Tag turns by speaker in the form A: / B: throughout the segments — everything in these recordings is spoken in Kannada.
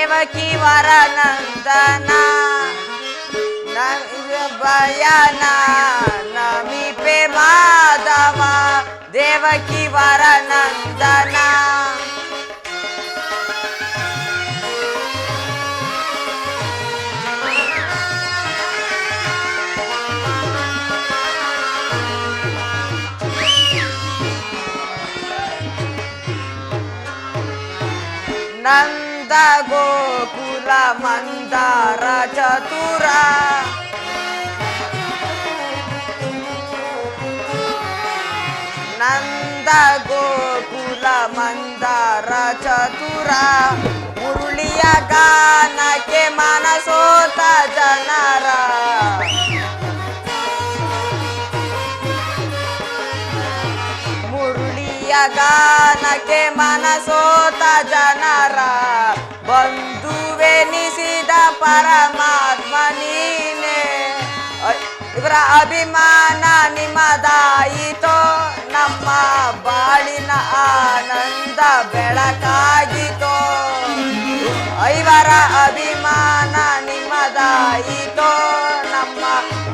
A: ದೇವಕಿ ವರ ನಂದನ ಬಯನ ನಮಿಪೆ ಮಾಧವ ದೇವಕಿ ವರ ನಂದನ ನಂದ ಗೋಕುಲ ಮಂದಾರ ಚತುರ ನಂದ ಗೋಕುಲ ಮಂದಾರ ಚತುರ ಮುರುಳಿಯ ಗಾನಕ್ಕೆ ಮನಸೋತ ಜನರ ಗಾನಕ್ಕೆ ಮನಸೋತ ಜನರ ಬಂಧುವೆನಿಸಿದ ಪರಮಾತ್ಮ ನೀನೆ ಇವರ ಅಭಿಮಾನ ನಿಮ್ಮದಾಯಿತೋ ನಮ್ಮ ಬಾಳಿನ ಆನಂದ ಬೆಳಕಾಗಿತೋ ಇವರ ಅಭಿಮಾನ ನಿಮ್ಮದಾಯಿತೋ ನಮ್ಮ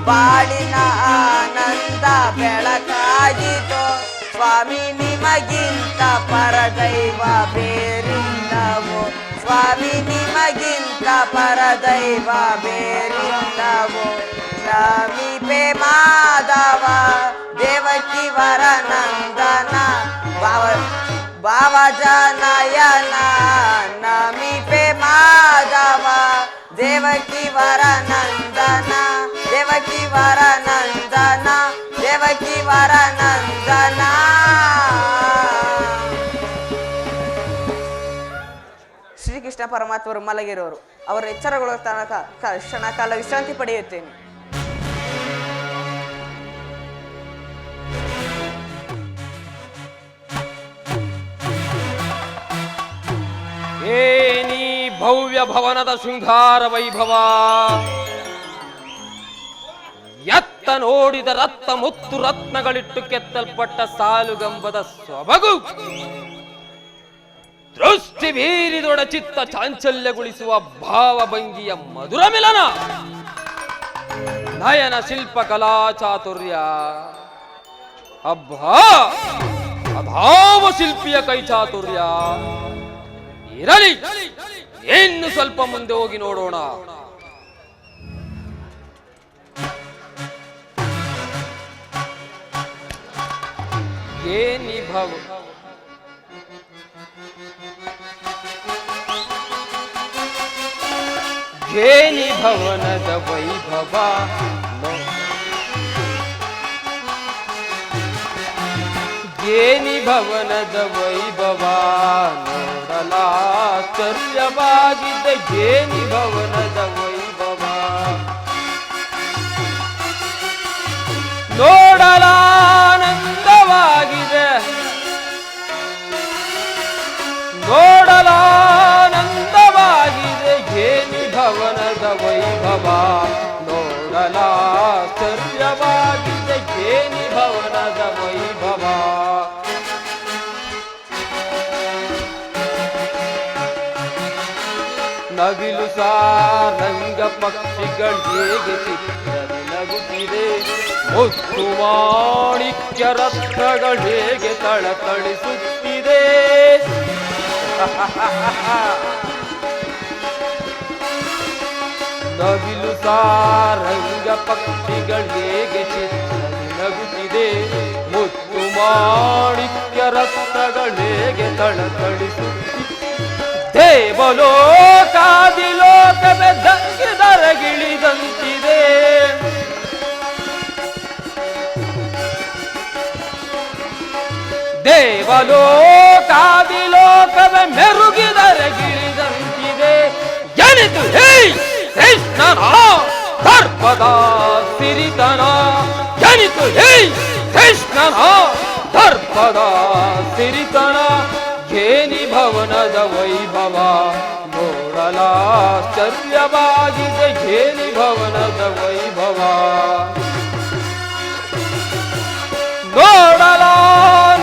A: ಬಾಳಿನ ಆನಂದ ಬೆಳಕಾಗಿತೋ ಸ್ವಾಮಿ ನಿಮಗಿಂತ ಪರದೈವ ಬೇರಿಲ್ಲವೋ ಸ್ವಾಮಿ ನಿಮಗಿಂತ ಪರದೈವ ಬೇರಿಲ್ಲವೋ ನಮಿಪೆ ಮಾಧವ ದೇವಕಿ ವರ ನಂದನ ಭಾವಜನಯನ ನಮಿಪೆ ಮಾಧವ ದೇವಕಿ ವರ ನಂದನ ದೇವಕಿ ವರ ನಂದನ ದೇವಕಿ ವರ ನಂದನ. ಶ್ರೀಕೃಷ್ಣ ಪರಮಾತ್ಮರು ಮಲಗಿರೋರು ಅವರ ಎಚ್ಚರಗೊಳ್ಳುವ ತನಕ ಕ್ಷಣ ಕಾಲ ವಿಶ್ರಾಂತಿ ಪಡೆಯುತ್ತೇನೆ.
B: ಏನಿ ಭವ್ಯ ಭವನದ ಶೃಂಗಾರ ವೈಭವ ಎತ್ತ ನೋಡಿದ ರತ್ನ ಮುತ್ತು ರತ್ನಗಳಿಟ್ಟು ಕೆತ್ತಲ್ಪಟ್ಟ ಸಾಲುಗಂಬದ ಸೊಬಗು ದೃಷ್ಟಿ ಬೀರಿದೊಡ ಚಿತ್ತ ಚಾಂಚಲ್ಯಗೊಳಿಸುವ ಭಾವಭಂಗಿಯ ಮಧುರ ಮಿಲನ ನಯನ ಶಿಲ್ಪ ಕಲಾ ಚಾತುರ್ಯ ಅಬ್ಬಾ ಅಭಾವ ಶಿಲ್ಪಿಯ ಕೈ ಚಾತುರ್ಯ ಇರಲಿ ಇನ್ನು ಸ್ವಲ್ಪ ಮುಂದೆ ಹೋಗಿ ನೋಡೋಣ. ಏನಿ ಭವನದ ವೈಭವ ಏನಿ ಭವನದ ವೈಭವ ನೋಡಲಾಶ್ಚರ್ಯವಾಗಿದೆ ಏನಿ ಭವನದ ವೈಭವ ನೋಡಲಾನಂದವಾಗಿದೆ ನೋಡಲಾನಂದವಾಗಿದೆ ಏನಿ ಭವನದ ವೈಭವ ನೋಡಲಾಶ್ಚರ್ಯವಾಗಿದೆ ಏನಿ ಭವನದ ವೈಭವ ನವಿಲು ಸಾರಂಗ ಪಕ್ಷಿಗಳು ಹೇಗೆ ಚಿತ್ರದ ನಗುತ್ತಿದೆ ಮುತ್ತು ಮಾಣಿಕ್ಯ ರತ್ನಗಳು ಹೇಗೆ ತಳತಳಿಸುತ್ತಿದೆ ನವಿಲು ಸಾರಂಗ ಪಕ್ಷಿಗಳು ಹೇಗೆ ಚಿತ್ರದ ನಗುತ್ತಿದೆ ಮುತ್ತು ಮಾಣಿಕ್ಯ ರತ್ನಗಳು ಹೇಗೆ ತಳತಳಿಸುತ್ತಿದೆ ದೇವಲೋಕಾದಿಲೋಕವೇ ದರಗಿಳಿದಂತಿದೆ ದೇವಲೋಕಾದಿಲೋಕವೇ ಮೆರುಗಿದರಗಿಳಿದಂತಿದೆ ಎನಿತು ಹೇ ಕೃಷ್ಣನ ದರ್ಪದ ಸಿರಿತನ ಎನಿತು ಹೇ ಕೃಷ್ಣನ ದರ್ಪದ ಸಿರಿತನ ಏನಿ ಭವನದ ವೈಭವ ನೋಡಲಾಶ್ಚರ್ಯವಾಗಿದೆ ಏನಿ ಭವನದ ವೈಭವ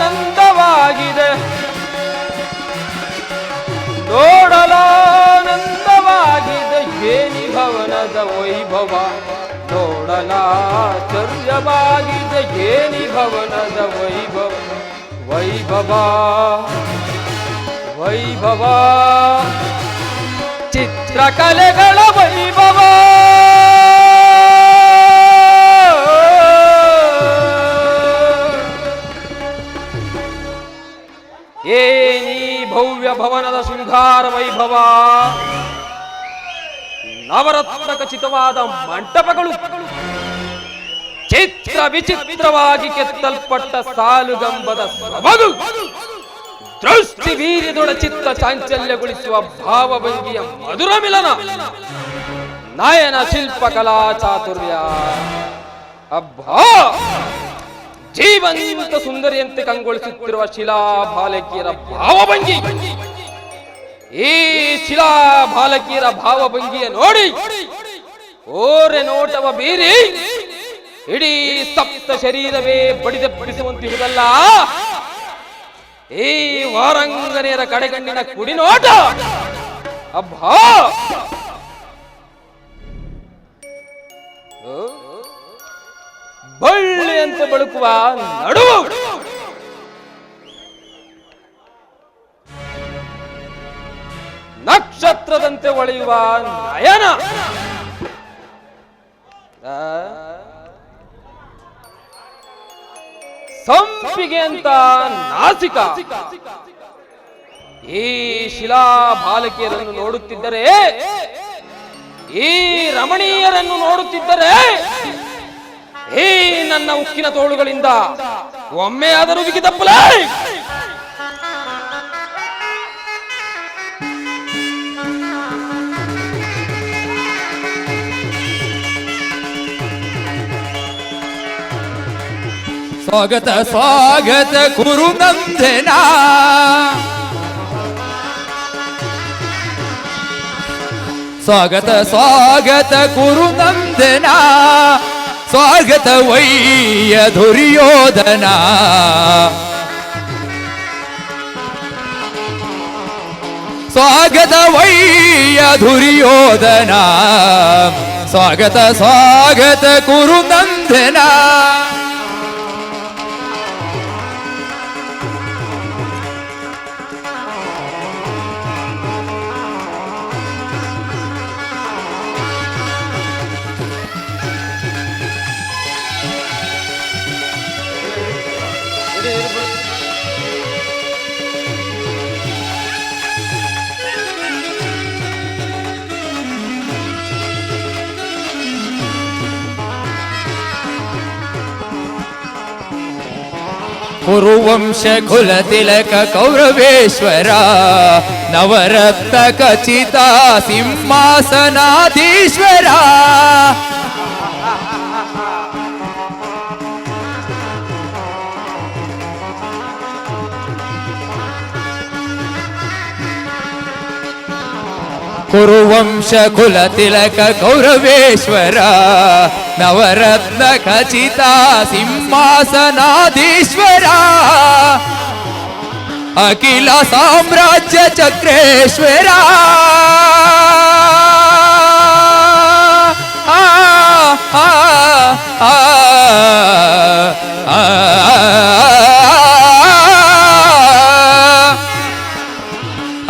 B: ನೋಡಲಾನಂದವಾಗಿದೆ ನೋಡಲಾನಂದ ಆಶ್ಚರ್ಯವಾಗಿದೆ ಏನಿ ಭವನದ ವೈಭವ ವೈಭವ ವೈಭವ ಚಿತ್ರಕಲೆಗಳ ವೈಭವ ಏನಿ ಭವ್ಯ ಭವನದ ಶೃಂಗಾರ ವೈಭವ ನವರತ್ನ ಖಚಿತವಾದ ಮಂಟಪಗಳು ಚಿತ್ರ ವಿಚಿತ್ರವಾಗಿ ಕೆತ್ತಲ್ಪಟ್ಟ ಸಾಲುಗಂಬದ ಸೊಬಗು ದೃಷ್ಟಿ ವೀರ್ಯದೊಡ ಚಿತ್ತ ಚಾಂಚಲ್ಯಗೊಳಿಸುವ ಭಾವಭಂಗಿಯ ಮಧುರ ಮಿಲನ ನಯನ ಶಿಲ್ಪ ಕಲಾ ಚಾತುರ್ಯ ಅಬ್ಬಾ ಜೀವಂತ ಸುಂದರಿಯಂತೆ ಕಂಗೊಳಿಸುತ್ತಿರುವ ಶಿಲಾ ಬಾಲಕಿಯರ ಭಾವಭಂಗಿ ಈ ಶಿಲಾ ಬಾಲಕಿಯರ ಭಾವಭಂಗಿಯ ನೋಡಿ ಓರೆ ನೋಟವ ಬೀರಿ ಇಡೀ ಸಪ್ತ ಶರೀರವೇ ಬಡಿದೆಬ್ಬಿಸುವಂತಿರುವುದಲ್ಲ ಈ ವಾರಂಗನೆಯರ ಕಡೆಗಣ್ಣಿನ ಕುಡಿನೋಟ ಅಬ್ಬಾ ಬಳ್ಳಿಯಂತೆ ಬಳುಕುವ ನಡುವು ನಕ್ಷತ್ರದಂತೆ ಹೊಳೆಯುವ ನಯನ ಸಂಪಿಗೆ ಅಂತ ನಾಸಿಕ ಈ ಶಿಲಾ ಬಾಲಕಿಯರನ್ನು ನೋಡುತ್ತಿದ್ದರೆ ಈ ರಮಣೀಯರನ್ನು ನೋಡುತ್ತಿದ್ದರೆ ಈ ನನ್ನ ಉಕ್ಕಿನ ತೋಳುಗಳಿಂದ ಒಮ್ಮೆ ಆದರೂ ಬಿಗಿದಪ್ಪಲೇ
C: ಸ್ವಾಗತ ಸ್ವಾಗತ ಕುರು ನಂದನ ಸ್ವಾಗತ ಸ್ವಾಗತ ಕುರು ನಂದನ ಸ್ವಾಗತ ವೈಯ ದುರ್ಯೋಧನ ಸ್ವಾಗತ ವೈಯ ದುರ್ಯೋಧನ ಸ್ವಾಗತ ಸ್ವಾಗತ ಕುರು ನಂದನ ಕುರುವಂಶ ಕುಲ ತಿಲಕ ಕೌರವೇಶ್ವರ ನವರತ್ನ ಖಚಿತ ಸಿಂಹಾಸನಾಧೀಶ್ವರ ಕುರುವಂಶ ಕುಲ ತಿಲಕ ಕೌರವೇಶ್ವರ ನವರತ್ನ ಖಚಿತ ಸಿಂಹಾಸನಾಧೀಶ್ವರ ಅಖಿಲ ಸಾಮ್ರಾಜ್ಯ ಚಕ್ರೇಶ್ವರ ಆ ಆ ಆ ಆ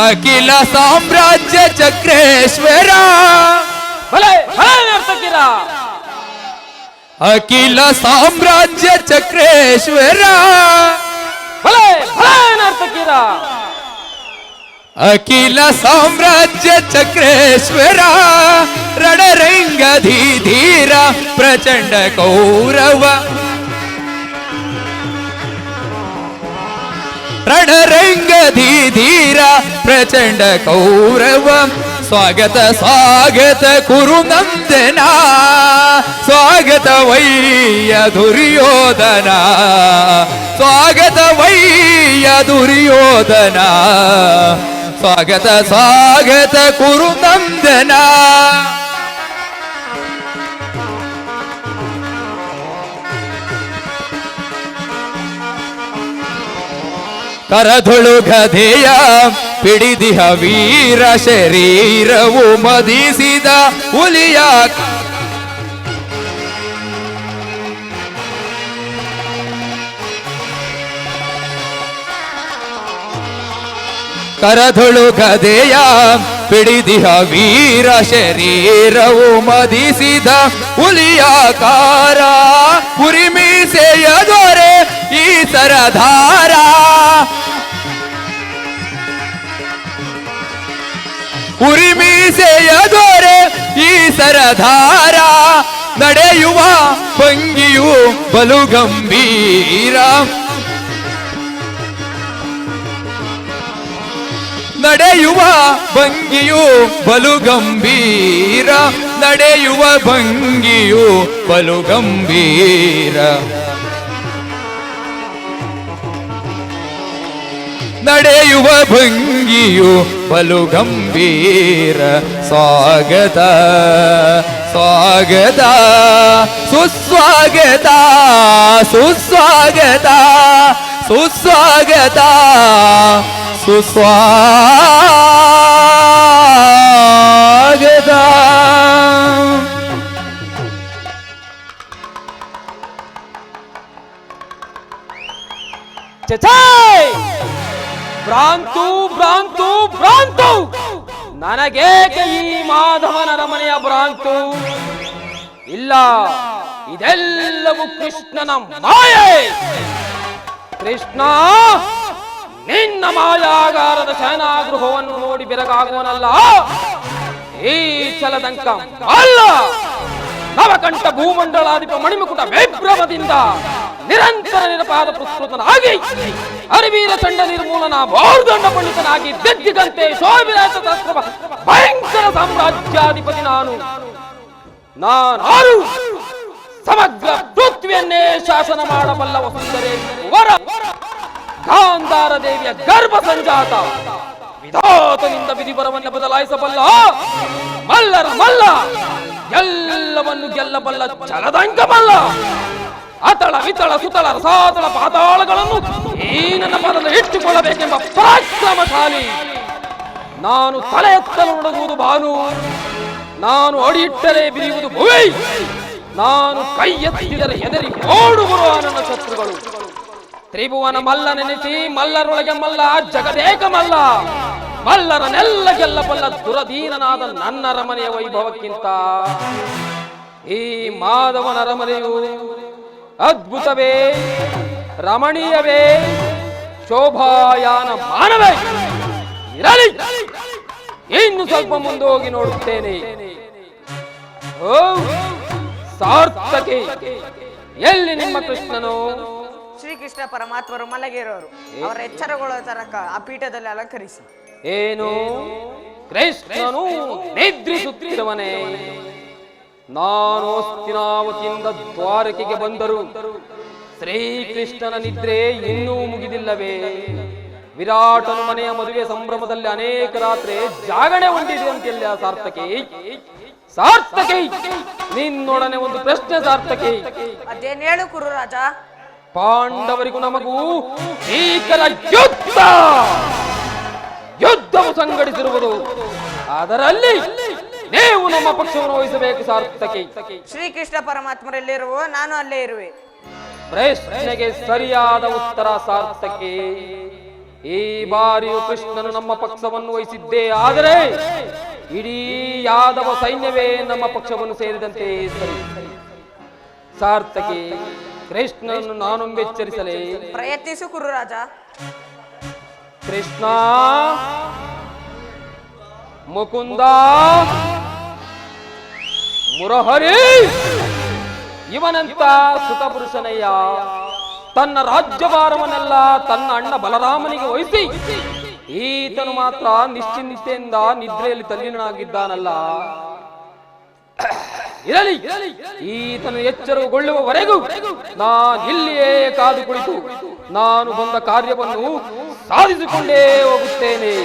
C: ಅಖಿಲ ಸಾಮ್ರಾಜ್ಯ ಚಕ್ರೇಶ್ವರ ಅಖಿಲ ಸಾಮ್ರಾಜ್ಯ ಚಕ್ರೇಶ್ವರ ಅಖಿಲ ಸಾಮ್ರಾಜ್ಯ ಚಕ್ರೇಶ್ವರ ರಣರಂಗಧೀಧೀರ ಪ್ರಚಂಡ ಕೌರವ ರಣರಂಗಧೀಧೀರ ಪ್ರಚಂಡ ಕೌರವ ಸ್ವಾಗತ ಸ್ವಾಗತ ಕುರು ನಂದನ ಸ್ವಾಗತ ವೈಯ ದುರ್ಯೋಧನ ಸ್ವಾಗತ ವೈಯ ದುರ್ಯೋಧನ ಸ್ವಾಗತ ಸ್ವಾಗತ ಕುರು ನಂದನ ಕರಧೊಳು ಗದೆಯ ಪಿಡಿದಿಹ ವೀರ ಶರೀರವು ಮದಿಸಿದ ಹುಲಿಯ ಕರಧೊಳು ಗದೆಯ ಪಿಡಿದಿಹ ವೀರ ಶರೀರವು ಮದಿಸಿದ ಹುಲಿಯಾಕಾರ ಉರಿಮೀಸೆಯ ದೊರೆ ಈ ಸರದಾರ ಉರಿಮೀಸೆಯ ದೊರೆ ಈ ಸರದಾರ ನಡೆಯುವ ಭಂಗಿಯು ಬಲು ಗಂಭೀರ ನಡೆಯುವ ಭಂಗಿಯು ಬಲು ಗಂಭೀರ ನಡೆಯುವ ಭಂಗಿಯು ಬಲು ಗಂಭೀರ ನಡೆಯುವ ಭಂಗಿಯು ಬಲು ಗಂಭೀರ ಸ್ವಾಗತ ಸ್ವಾಗತ ಸುಸ್ವಾಗತ ಸುಸ್ವಾಗತ ಸುಸ್ವಾಗತ ಸುಸ್ವಾಗತ.
B: ಭ್ರಾಂತು ಭ್ರಾಂತು ಭ್ರಾಂತು ನನಗೇಕೆ ಈ ಮಾಧವನ ಅರಮನೆಯ ಭ್ರಾಂತು ಇಲ್ಲ, ಇದೆಲ್ಲವೂ ಕೃಷ್ಣನ ಮಾಯೆ. ಕೃಷ್ಣ ನಿನ್ನ ಮಾಯಾಗಾರದ ಶಯನಾಗೃಹವನ್ನು ನೋಡಿ ಬೆರಗಾಗುವನಲ್ಲ, ಈ ಛಲದಂಕ ಅಲ್ಲ. ನವಕಂಠ ಭೂಮಂಡಲಾಧಿಪ ಮಣಿಮಕುಟ ವಿಭ್ರಮದಿಂದ ನಿರಂತರ ನಿರಪಾದ ಪ್ರಸ್ತುತನಾಗಿ ಅರಿವೀರ ಚಂಡ ನಿರ್ಮೂಲನ ಬಹುದಂಡ ಪಂಡಿತನಾಗಿ ದಿಗ್ಗಂತೆ ಶೋಭಿರಾಜ ಭಯಂಕರ ಸಾಮ್ರಾಜ್ಯಾಧಿಪತಿ ನಾನು ಸಮಗ್ರ ಪೃಥ್ವಿಯನ್ನೇ ಶಾಸನ ಮಾಡಬಲ್ಲ ವಸುಂಧರೆ ವರ ಗಾಂಧಾರ ದೇವಿಯ ಗರ್ಭ ಸಂಜಾತ ವಿಧಾತನಿಂದ ವಿಧಿವರವನ್ನು ಬದಲಾಯಿಸಬಲ್ಲ ಮಲ್ಲರ ಮಲ್ಲ, ಎಲ್ಲವನ್ನು ಗೆಲ್ಲಬಲ್ಲ ಛಲದಂಕ ಮಲ್ಲ. ಅತಳ ವಿತಳ ಸುತಳ ರಸಾತಳ ಪಾತಾಳಗಳನ್ನು ಈ ನನ್ನ ಪದದಲ್ಲಿ ಇಟ್ಟುಕೊಳ್ಳಬೇಕೆಂಬ ಪರಾಕ್ರಮಶಾಲಿ ನಾನು. ತಲೆ ಎತ್ತಲು ನಡುಗುವುದು ಭಾನು, ನಾನು ಅಡಿಯಿಟ್ಟರೆ ಬಿರಿಯುವುದು ಭುವಿ, ನಾನು ಕೈ ಎತ್ತಿದರೆ ಹೆದರಿ ಓಡುವರು ನನ್ನ ಶತ್ರುಗಳು. ತ್ರಿಭುವನ ಮಲ್ಲ ನೆನೆಸಿ ಮಲ್ಲರೊಳಗೆ ಮಲ್ಲ ಜಗದೇಕ ಮಲ್ಲ, ಮಲ್ಲರನೆಲ್ಲ ಗೆಲ್ಲಬಲ್ಲ ದುರಧೀನನಾದ ನನ್ನ ಅರಮನೆಯ ವೈಭವಕ್ಕಿಂತ ಈ ಮಾಧವನ ಅರಮನೆಯು ಅದ್ಭುತವೇ, ರಮಣೀಯವೇ, ಶೋಭಾಯಾನ ಮಾನವೇ. ಇರಲಿ, ಇನ್ನು ಸ್ವಲ್ಪ ಮುಂದೆ ಹೋಗಿ ನೋಡುತ್ತೇನೆ. ಓ ಸಾರ್ಥಕೆ, ಎಲ್ಲಿ ನಿಮ್ಮ ಕೃಷ್ಣನು?
A: ಶ್ರೀಕೃಷ್ಣ ಪರಮಾತ್ಮರು ಮಲಗಿರೋರು, ಅವರ ಎಚ್ಚರಗೊಳ್ಳೋ ತನಕ ಆ ಪೀಠದಲ್ಲಿ ಅಲಂಕರಿಸಿ.
B: ಏನು ಕೃಷ್ಣನು ನಿದ್ರಿಸುತ್ತಿರುವನೇ? ನಾನು ಹಸ್ತಿನಾವತಿಯಿಂದ ದ್ವಾರಕೆಗೆ ಬಂದರು ಶ್ರೀಕೃಷ್ಣನ ನಿದ್ರೆ ಇನ್ನೂ ಮುಗಿದಿಲ್ಲವೇ? ವಿರಾಟನು ಮನೆಯ ಮದುವೆ ಸಂಭ್ರಮದಲ್ಲಿ ಅನೇಕ ರಾತ್ರಿ ಜಾಗಣೆ ಹೊಂದಿದೆಯಂತೆಲ್ಲ. ಸಾರ್ಥಕಿ ಸಾರ್ಥಕಿ, ನಿನ್ನೊಡನೆ ಒಂದು ಪ್ರಶ್ನೆ ಸಾರ್ಥಕಿ.
A: ಅದೇನ್ ಹೇಳು ಕುರುರಾಜ?
B: ಪಾಂಡವರಿಗೂ ನಮಗೂ ಭೀಕರ ಯುದ್ಧವು ಸಂಘಟಿಸಿರುವುದು, ಅದರಲ್ಲಿ ನೀವು ನಮ್ಮ ಪಕ್ಷವನ್ನು ವಹಿಸಬೇಕು ಸಾರ್ಥಕಿ.
A: ಶ್ರೀಕೃಷ್ಣ ಪರಮಾತ್ಮರಲ್ಲಿರುವ ನಾನು ಅಲ್ಲೇ ಇರುವೆ.
B: ಪ್ರಶ್ನೆಗೆ ಸರಿಯಾದ ಉತ್ತರ ಸಾರ್ಥಕಿ. ಈ ಬಾರಿಯೂ ಕೃಷ್ಣನು ನಮ್ಮ ಪಕ್ಷವನ್ನು ವಹಿಸಿದ್ದೇ ಆದರೆ ಇಡೀ ಯಾದವ ಸೈನ್ಯವೇ ನಮ್ಮ ಪಕ್ಷವನ್ನು ಸೇರಿದಂತೆ ಸರಿ. ಸಾರ್ಥಕಿ, ಕೃಷ್ಣನನ್ನು ನಾನೊಮ್ಮೆ ಎಚ್ಚರಿಸಲೇ?
A: ಪ್ರಯತ್ನಿಸು ಕುರುರಾಜ.
B: ಕೃಷ್ಣ, ಮುಕುಂದ, ಮುರಹರಿ ಇವನಂತ ಸುತ ಪುರುಷನಯ್ಯ ತನ್ನ ರಾಜ್ಯಭಾರವನ್ನೆಲ್ಲ ತನ್ನ ಅಣ್ಣ ಬಲರಾಮನಿಗೆ ವಹಿಸಿ ಈತನು ಮಾತ್ರ ನಿಶ್ಚಿಂತೆಯಿಂದ ನಿದ್ರೆಯಲ್ಲಿ ತಲ್ಲೀನನಾಗಿದ್ದಾನಲ್ಲ. ಇರಲಿ, ಈತನು ಎಚ್ಚರಗೊಳ್ಳುವವರೆಗೂ ನಾನು ಇಲ್ಲಿಯೇ ಕಾದು ಕುಳಿತು ನಾನು ಬಂದ ಕಾರ್ಯವನ್ನು ಸಾಧಿಸಿಕೊಂಡೇ ಹೋಗುತ್ತೇನೆ.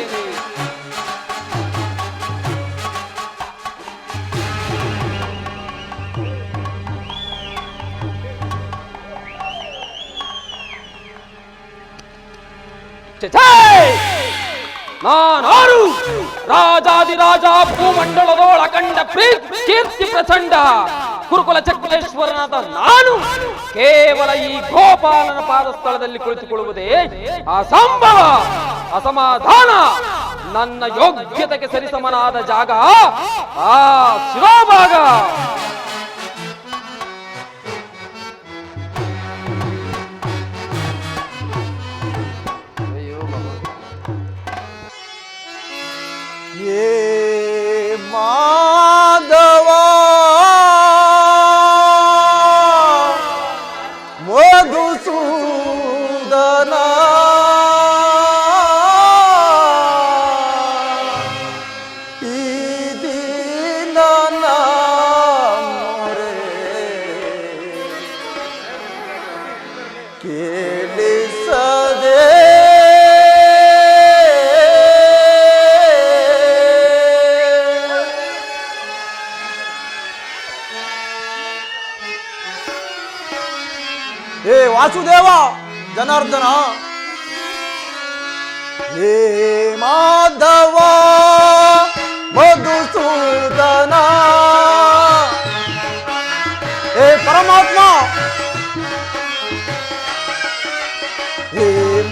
B: ನಾನಾರು ರಾಜಾದಿರಾಜ ಭೂಮಂಡಲದೋಳ ಕಂಡ ಕೀರ್ತಿ ಚಂಡ ಕುರುಕುಲ ಚಕ್ರೇಶ್ವರನಾದ ನಾನು ಕೇವಲ ಈ ಗೋಪಾಲನ ಪಾದಸ್ಥಳದಲ್ಲಿ ಕುಳಿತುಕೊಳ್ಳುವುದೇ ಅಸಂಭವ, ಅಸಮಾಧಾನ. ನನ್ನ ಯೋಗ್ಯತೆಗೆ ಸರಿಸಮನಾದ ಜಾಗ ಆ ಶಿರೋಭಾಗ.
D: ಮಾಧವ ಮಧುಸೂದನ ಈ ದಿನ ಮೊರೆ ಕೇಳಿಸದೆ ಹೇ ವಾಸುದೇವ ಜನಾರ್ದನ, ಹೇ ಮಾಧವ ಮಧುಸೂದನ, ಹೇ ಪರಮಾತ್ಮ, ಹೇ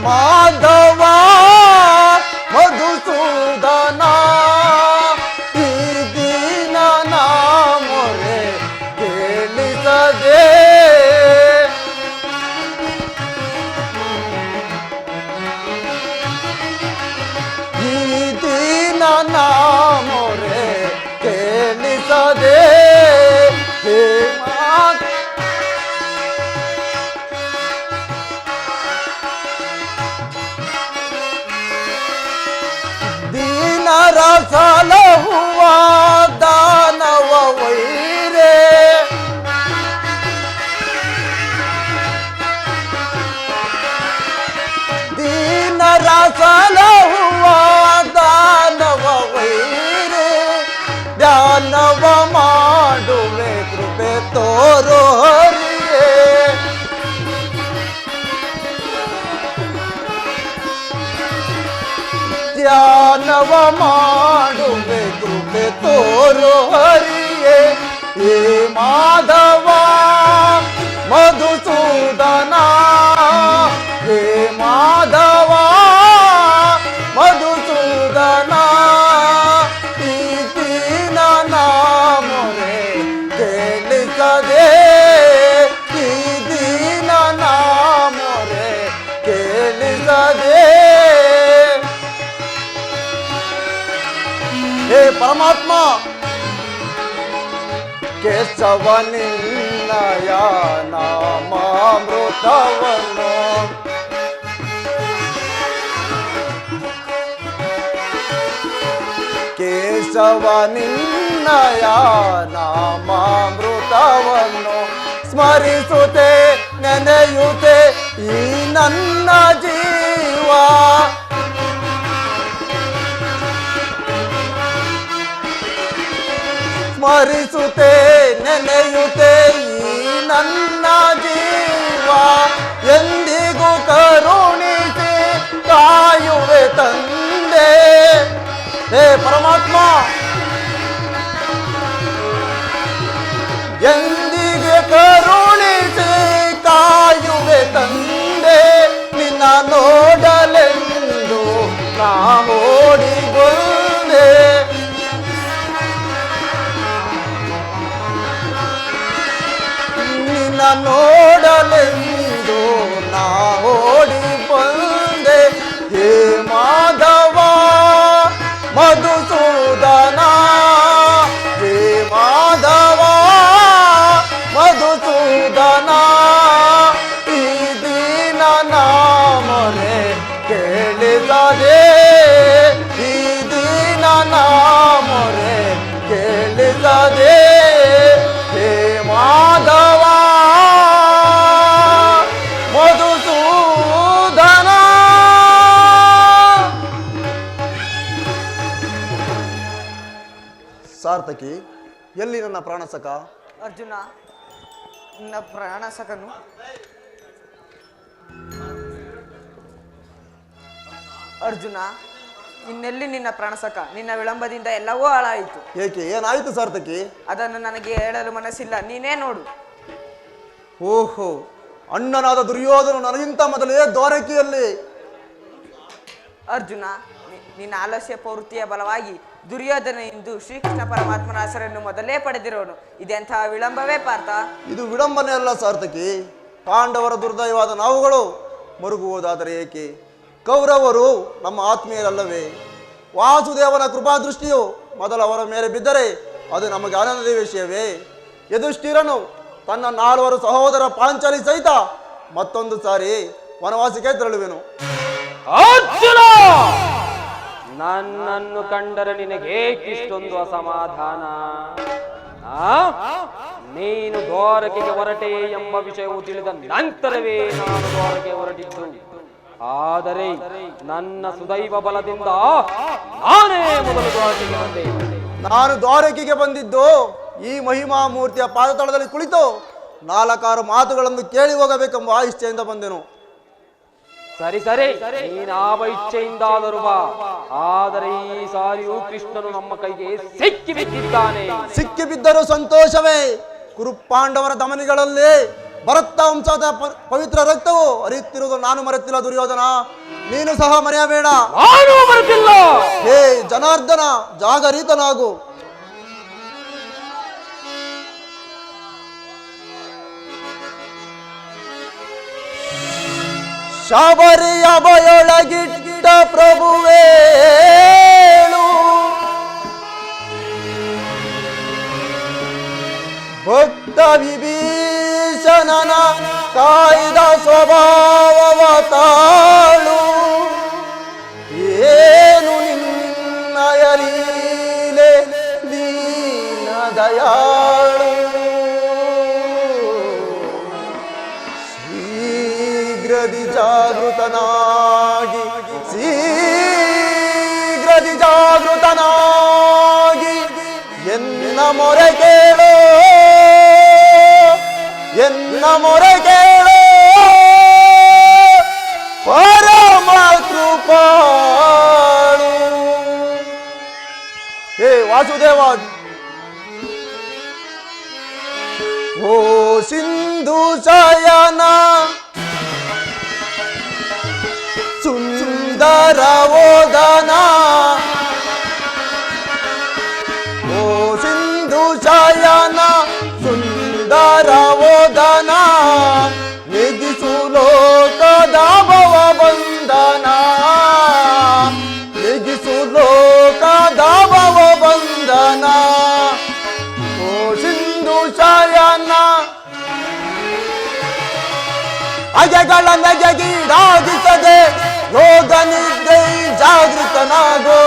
D: ಮಾಧವ ಮಧುಸೂದನ ಈ ದಿನ ಮೊರೆ ಕೇಳಿಸದೆ ಮೊರೆ ಕೇಳಿಸದೆ ದೀನರ ಸಲಹುವ ದಾನವ ವೈರೇ ದೀನರ ಸಲಹುವ ದಾನವ ವೈರೇ ಧ್ಯಾನವ ಮಾಡುವೆ ಕೃಪೆ ತೋರೋ ಹರಿಯೇ ಧ್ಯಾನವ ಮಾಡುವೆ ಕೃಪೆ ತೋರೋ ಹರಿಯೇ ಹೇ ಮಾಧವ ಮಧುಸೂದನ, ಹೇ ಮಾಧವ ಮಧುಸೂದನ ಈ ದಿನ ಮೊರೆ ಕೇಳಿಸದೆ ಈ ದಿನ ಮೊರೆ ಕೇಳಿಸದೆ. ಹೇ ಪರಮಾತ್ಮ, ಕೇಶವ ನಿನ್ನಯ ನಾಮಾಮೃತವನ್ನು ಕೇಶವ ನಿನ್ನಯ ನಾಮಾಮೃತವನ್ನು ಸ್ಮರಿಸುತ್ತೆ ನೆನೆಯುತ್ತೆ ಈ ನನ್ನ ಜೀವ ಸ್ಮರಿಸುತ್ತೆ ನೆನೆಯುತ್ತೆ ಈ ನನ್ನ ಜೀವ ಎಂದಿಗೂ ಕರುಣಿಸಿ ಕಾಯುವೆ ತಂದೆ. ಹೇ ಪರಮಾತ್ಮ, ಎಂದಿಗೆ ಕರುಣಿಸಿ ಕಾಯುವೆ ತಂದೆ. ನಿನ್ನ ನೋಡಲೆಂದು ನಾ ಓಡಿ ಬಂದೆ. ನಿನ್ನ ನೋಡಲೆಂದು ನಾ ಓಡಿ ಬಂದೆ. ಹೇ ಮಾಧವ ಮಧುಸೂದನ, ಹೇ ಮಾಧವ ಮಧುಸೂದನ ಈ ದಿನ ಮೊರೆ ಕೇಳಿಸದೆ ಈ ದಿನ ಮೊರೆ ಕೇಳಿಸದೆ. ಹೇ ಮಾಧವ ಮಧುಸೂದನ. ಸಾರ್ಥಕಿ, ಎಲ್ಲಿ ನನ್ನ ಪ್ರಾಣಸಖ?
A: ಅರ್ಜುನ, ನನ್ನ ಪ್ರಾಣ ಸಖನು ಅರ್ಜುನ, ಇನ್ನೆಲ್ಲಿ ನಿನ್ನ ಪ್ರಾಣಸಕ, ನಿನ್ನ ವಿಳಂಬದಿಂದ ಎಲ್ಲವೂ ಹಾಳಾಯಿತು.
D: ಏಕೆ, ಏನಾಯಿತು ಸಾರ್ಥಕಿ?
A: ಅದನ್ನು ನನಗೆ ಹೇಳಲು ಮನಸ್ಸಿಲ್ಲ, ನೀನೇ ನೋಡು.
D: ಓಹೋ, ಅಣ್ಣನಾದ ದುರ್ಯೋಧನ ನನಗಿಂತ ಮೊದಲೇ ದ್ವಾರಕೆಯಲ್ಲಿ.
A: ಅರ್ಜುನ, ನಿನ್ನ ಆಲಸ್ಯ ಪ್ರವೃತ್ತಿಯ ಬಲವಾಗಿ ದುರ್ಯೋಧನ ಇಂದು ಶ್ರೀಕೃಷ್ಣ ಪರಮಾತ್ಮನ ಹೆಸರನ್ನು ಮೊದಲೇ ಪಡೆದಿರೋನು. ಇದೆಂತಹ ವಿಳಂಬವೇ ಪಾರ್ಥ?
D: ಇದು ವಿಡಂಬನೆ ಅಲ್ಲ ಸಾರ್ಥಕಿ. ಪಾಂಡವರ ದುರ್ದೈವಾದ ನಾವುಗಳು ಮರುಗುವುದಾದರೆ ಏಕೆ? ಕೌರವರು ನಮ್ಮ ಆತ್ಮೀಯರಲ್ಲವೇ? ವಾಸುದೇವನ ಕೃಪಾದೃಷ್ಟಿಯು ಮೊದಲು ಅವರ ಮೇಲೆ ಬಿದ್ದರೆ ಅದು ನಮಗೆ ಆನಂದದ ವಿಷಯವೇ? ಯುಧಿಷ್ಠಿರನು ತನ್ನ 4 ಸಹೋದರ ಪಾಂಚಾಲಿ ಸಹಿತ ಮತ್ತೊಂದು ಸಾರಿ ವನವಾಸಕ್ಕೆ ತೆರಳುವೆನು.
B: ಅರ್ಜುನ, ನನ್ನನ್ನು ಕಂಡರೆ ನಿನಗೇಕಿಷ್ಟೊಂದು ಅಸಮಾಧಾನ? ನೀನು ದ್ವಾರಕೆಗೆ ಹೊರಟೆ ಎಂಬ ವಿಷಯವು ತಿಳಿದ ನಂತರವೇ ನಾನು ದ್ವಾರಕೆ ಹೊರಟಿದ್ದು. ಆದರೆ ನನ್ನ ಸುದೈವ ಬಲದಿಂದ ನಾನೇ ಮೊದಲು ದ್ವಾರಕೆಗೆ ಬಂದೆ.
D: ನಾನು ದ್ವಾರಕೆಗೆ ಬಂದಿದ್ದು ಈ ಮಹಿಮಾ ಮೂರ್ತಿಯ ಪಾದತಳದಲ್ಲಿ ಕುಳಿತು 4 ಮಾತುಗಳನ್ನು ಕೇಳಿ ಹೋಗಬೇಕೆಂಬ ಇಚ್ಛೆಯಿಂದ ಬಂದೆನು.
B: ಸರಿ ಸರಿ, ನೀನಾವ ಇಚ್ಛೆಯಿಂದಾದರೂ ಬಾ. ಆದರೆ ಈ ಸಾರಿಯೂ ಕೃಷ್ಣನು ನಮ್ಮ ಕೈಗೆ ಸಿಕ್ಕಿ ಬಿದ್ದಿದ್ದಾನೆ.
D: ಸಿಕ್ಕಿ ಬಿದ್ದರೂ ಸಂತೋಷವೇ. ಕುರುಪಾಂಡವರ ದಮನಿಗಳಲ್ಲಿ ಭರತ ವಂಶದ ಪವಿತ್ರ ರಕ್ತವು ಹರಿಯುತ್ತಿರುವುದು ನಾನು ಮರೆತಿಲ್ಲ ದುರ್ಯೋಧನ, ನೀನು ಸಹ ಮರೆಯಬೇಡ.
B: ನಾನು ಮರೆತಿಲ್ಲ.
D: ಹೇ ಜನಾರ್ದನ, ಜಾಗರಿತನಾಗು. ಶಬರಿಯ ಬಯೊಳಗಿಟ್ಟ ಪ್ರಭುವೇಳು, ಭಕ್ತ ವಿಭೀಷಣನ ಕಾಯ್ದ ಸ್ವಭಾವವ ತಾಳು. ಏನು ನಿನ್ನಯ ಲೀಲೆ ದೀನ ದಯಾಳು. ಶೀಘ್ರದಿ ಜಾಗೃತನಾಗಿ, ಶೀಘ್ರದಿ ಜಾಗೃತನಾಗಿ ಎನ್ನ ಮೊರೆ ಕೇಳೋ, ಎನ್ನ ಮೊರೆ ಕೇಳೋ ಪರಮ ಕೃಪಾಳು. ಹೇ ವಾಸುದೇವ, ಓ ಸಿಂಧು ಶಯನ ಸುಂದರ ಓದನ, ಓ ಸಿಂಧು ಶಯನ ಸುಂದರ ಓದನ, ನೆಗಿಸು ಲೋಕದ ಭವ ಬಂಧನ, ನೆಗಿಸು ಲೋಕದ ಭವ ಬಂಧನ. ಓ ಸಿಂಧು ಶಯನ ಅಗೆಗಳ ನೆಗೆಗೀಡಾಗಿಸದೆ ಯೋಗ ನಿದ್ದೆ ಜಾಗೃತನಾಗೋ.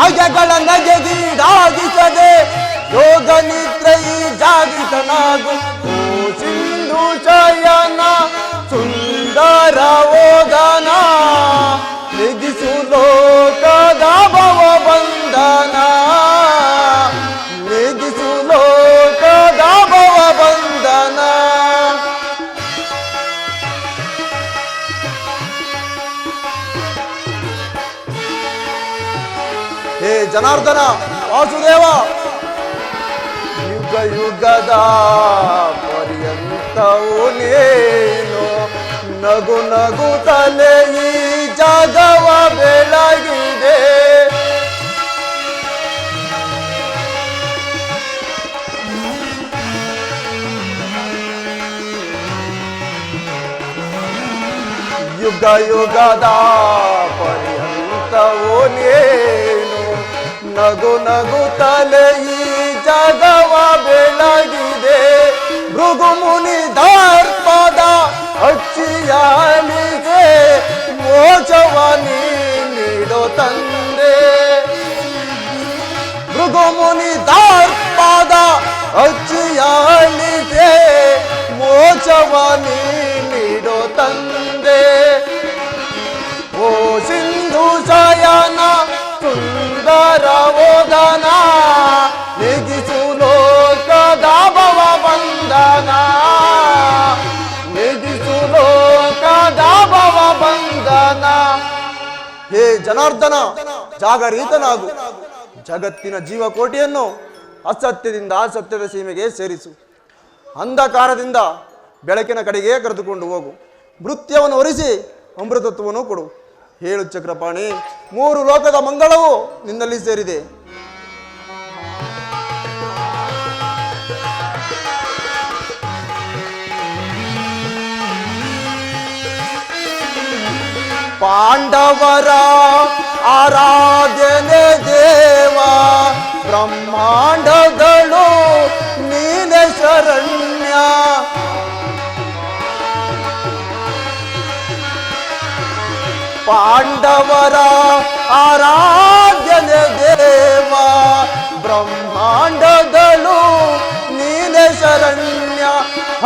D: ಅಗೆಗಳ ನೆಗೆಗೀಡಾಗಿಸದೆ ಯೋಗ ನಿದ್ರೆ ಜಾಗೃತನಾಗು. ಓ ಸಿಂಧು ಶಯನ ಸುಂದರ ಓದನ, ನೆಗಿಸು ಲೋಕದ ಭವ ಬಂಧನ, ನೆಗಿಸು ಲೋಕದ ಭವ ಬಂಧನ. ಹೇ ಜನಾರ್ದನ, ವಾಸುದೇವ, ಯುಗ ಯುಗದ ಪರ್ಯಂತವು ನೀನು ನಗು ನಗುತ್ತಲೇ ಈ ಜಗವ ಬೆಳಗಿದೆ. ಯುಗ ಯುಗದ ಪರ್ಯಂತವು ನೀನು ನಗು ನಗುತ್ತಲೇ ಈ ಜಗವ ಬೆಳಗಿದೆ. ಭೃಗು ಮುನಿ ದರ್ಪದ ಅಚ್ಚಿಯಾಲಿಗೆ ಮೋಚವ ನೀಡೋ ತಂದೆ. ಭೃಗು ಮುನಿ ದರ್ಪದ ಅಚ್ಚಿಯಾಲಿಗೆ ಮೋಚವ ನೀಡೋ ತಂದೆ. ಓ ಸಿಂಧು ಶಯನ ಸುಂದರ ಓದನ, ನೆಗಿಸು ಲೋಕದ ಭವ ಬಂಧನ, ನೆಗಿಸು ಲೋಕ ಹೇ ಜನಾರ್ದನ, ಜಾಗರೀತನಾಗು. ಜಗತ್ತಿನ ಜೀವಕೋಟಿಯನ್ನು ಅಸತ್ಯದಿಂದ ಸತ್ಯದ ಸೀಮೆಗೆ ಸೇರಿಸು. ಅಂಧಕಾರದಿಂದ ಬೆಳಕಿನ ಕಡೆಗೆ ಕರೆದುಕೊಂಡು ಹೋಗು. ಮೃತ್ಯವನ್ನು ಒರೆಸಿ ಅಮೃತತ್ವವನ್ನು ಕೊಡು. ಹೇಳು ಚಕ್ರಪಾಣಿ, 3 ಲೋಕದ ಮಂಗಳವು ನಿನ್ನಲ್ಲಿ ಸೇರಿದೆ. ಪಾಂಡವರ ಆರಾಧನೆ ದೇವ, ಬ್ರಹ್ಮಾಂಡಗಳು ನೀನೆ ಶರಣ್ಯ. ಪಾಂಡವರ ಆರಾಧನೆ ದೇವ, ಬ್ರಹ್ಮಾಂಡಗಳು ನೀನೆ ಶರಣ್ಯ.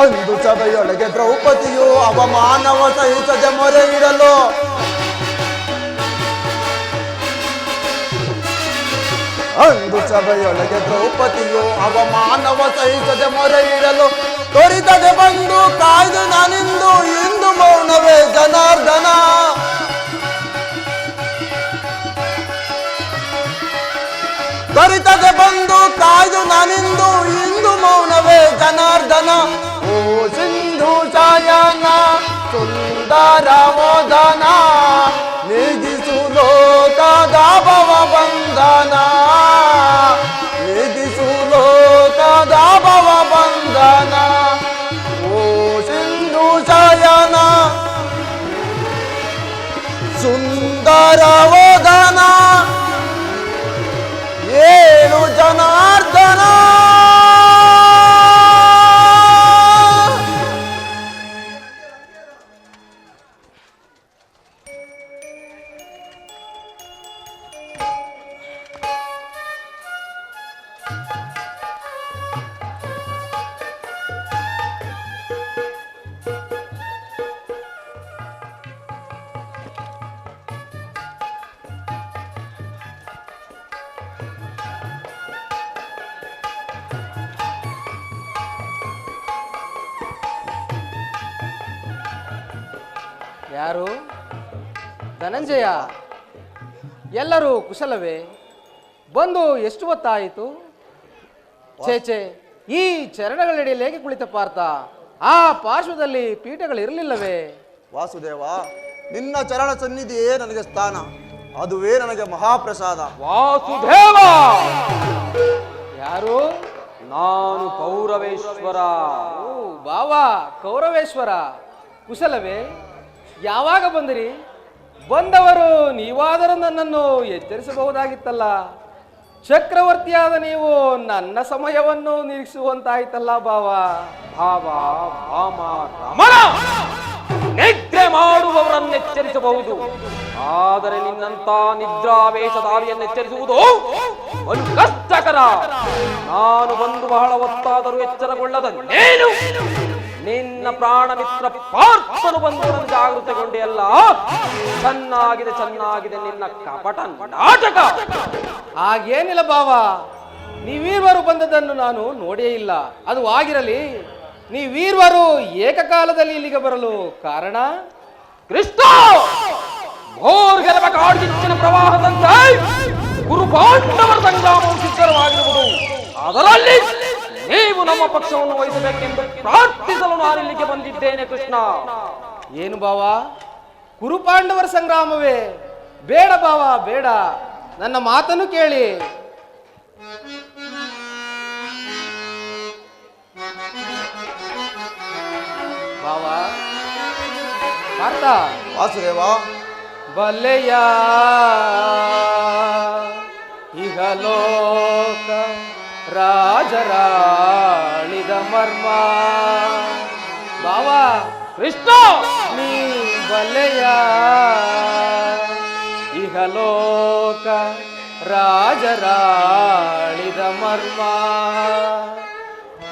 D: ಅಂದು ಸಭೆಯೊಳಗೆ ದ್ರೌಪದಿಯು ಅವಮಾನವ ಸಹಿಸದೆ ಮೊರೆ ಇಡಲು, ಅಂದು ಸಭೆಯೊಳಗೆ ದ್ರೌಪದಿಯು ಅವಮಾನವ ಸಹಿಸದೆ ಮೊರೆ ಇಡಲು, ತೊರಿತದೆ ಬಂದು ಕಾಯ್ದು ನಾನಿಂದು ಇಂದು ಮೌನವೇ ಜನಾರ್ದನ. ತ್ವರಿತದೆ ಬಂದು ಕಾಯ್ದು ನಾನಿಂದು ಇಂದು ಮೌನವೇ ಜನಾರ್ದನ. ಓ ಸಿಂಧು ಶಯನ ಸುಂದರ ಮೋದನ, ನೀಗಿಸು ಲೋಕದ ಭವ ಬಂಧನ, ನೀಗಿಸು ಲೋಕದ ಭವ ಬಂಧನ. ಓ ಸಿಂಧು ಶಯನ ಸುಂದರ ಮೋದನ, ಏಳು ಜನಾರ್ದನ.
E: ಯಾರು? ಧನಂಜಯ. ಎಲ್ಲರೂ ಕುಶಲವೇ? ಬಂದು ಎಷ್ಟು ಹೊತ್ತಾಯಿತು? ಛೇ, ಈ ಚರಣಗಳಡಿಯಲ್ಲಿ ಹೇಗೆ ಕುಳಿತ ಪಾರ್ಥ? ಆ ಪಾರ್ಶ್ವದಲ್ಲಿ ಪೀಠಗಳಿರಲಿಲ್ಲವೇ?
D: ವಾಸುದೇವ, ನಿನ್ನ ಚರಣ ಸನ್ನಿಧಿಯೇ ನನಗೆ ಸ್ಥಾನ, ಅದುವೇ ನನಗೆ ಮಹಾಪ್ರಸಾದ.
B: ವಾಸುದೇವ.
E: ಯಾರು?
B: ನಾನು ಕೌರವೇಶ್ವರ.
E: ಓ ಬಾವಾ, ಕೌರವೇಶ್ವರ. ಕುಶಲವೇ? ಯಾವಾಗ ಬಂದಿರಿ? ಬಂದವರು ನೀವಾದರೂ ನನ್ನನ್ನು ಎಚ್ಚರಿಸಬಹುದಾಗಿತ್ತಲ್ಲ. ಚಕ್ರವರ್ತಿಯಾದ ನೀವು ನನ್ನ ಸಮಯವನ್ನು ನಿರೀಕ್ಷಿಸುವಂತಾಯ್ತಲ್ಲ ಬಾವಾ.
B: ಭಾಮ ರಮಣ, ನಿದ್ರೆ ಮಾಡುವವರನ್ನು ಎಚ್ಚರಿಸಬಹುದು, ಆದರೆ ನಿನ್ನಂತ ನಿದ್ರಾವೇಶಧಾರಿಯನ್ನು ಎಚ್ಚರಿಸುವುದು ಒಂದು ಕಷ್ಟಕರ. ನಾನು ಬಂದು ಬಹಳ ಹೊತ್ತಾದರೂ ಎಚ್ಚರಗೊಳ್ಳದ ನೀನು ನಿನ್ನ ಪ್ರಾಣ ಮಿತ್ರ ಪಾರ್ಥನು ಬಂದು ಜಾಗೃತಗೊಂಡೆ ಅಲ್ಲ. ಚೆನ್ನಾಗಿದೆ ನಿನ್ನ ಕಪಟ ನಾಟಕ.
E: ಹಾಗೇನಿಲ್ಲ ಬಾವಾ, ನೀವೀರ್ವರು ಬಂದದನ್ನು ನಾನು ನೋಡೇ ಇಲ್ಲ. ಅದು ಆಗಿರಲಿ, ನೀವೀರ್ವರು ಏಕಕಾಲದಲ್ಲಿ ಇಲ್ಲಿಗೆ ಬರಲು ಕಾರಣ?
B: ಕೃಷ್ಣ ಭೋರ್ಗೆಲವ ಕಾಡ್ಗಿಚ್ಚಿನ ಪ್ರವಾಹದಂತೆ ಗುರುಪಾಂಡವರ ಸಂಗ್ರಾಮವು ಸಿದ್ಧವಾಗಿರುವುದು. ಅದರಲ್ಲಿ ನೀವು ನಮ್ಮ ಪಕ್ಷವನ್ನು ವಹಿಸಬೇಕೆಂದು ಪ್ರಾರ್ಥಿಸಲು ನಾನಿಲ್ಲಿಗೆ ಬಂದಿದ್ದೇನೆ ಕೃಷ್ಣ.
E: ಏನು ಬಾವಾ, ಕುರುಪಾಂಡವರ ಸಂಗ್ರಾಮವೇ? ಬೇಡ ಬಾವಾ, ಬೇಡ. ನನ್ನ ಮಾತನ್ನು ಕೇಳಿ. ಬಾವಾ ಪಾರ್ಥ.
D: ವಾಸುದೇವ.
E: ಬಲ್ಲೆಯ ಇಹಲೋಕ ರಾಜರಾಳಿದ ಮರ್ಮ. ಬಾವಾ
B: ಕೃಷ್ಣ,
E: ನೀ ಬಲ್ಲೆಯ ಇಹಲೋಕ ರಾಜರಾಳಿದ ಮರ್ಮ.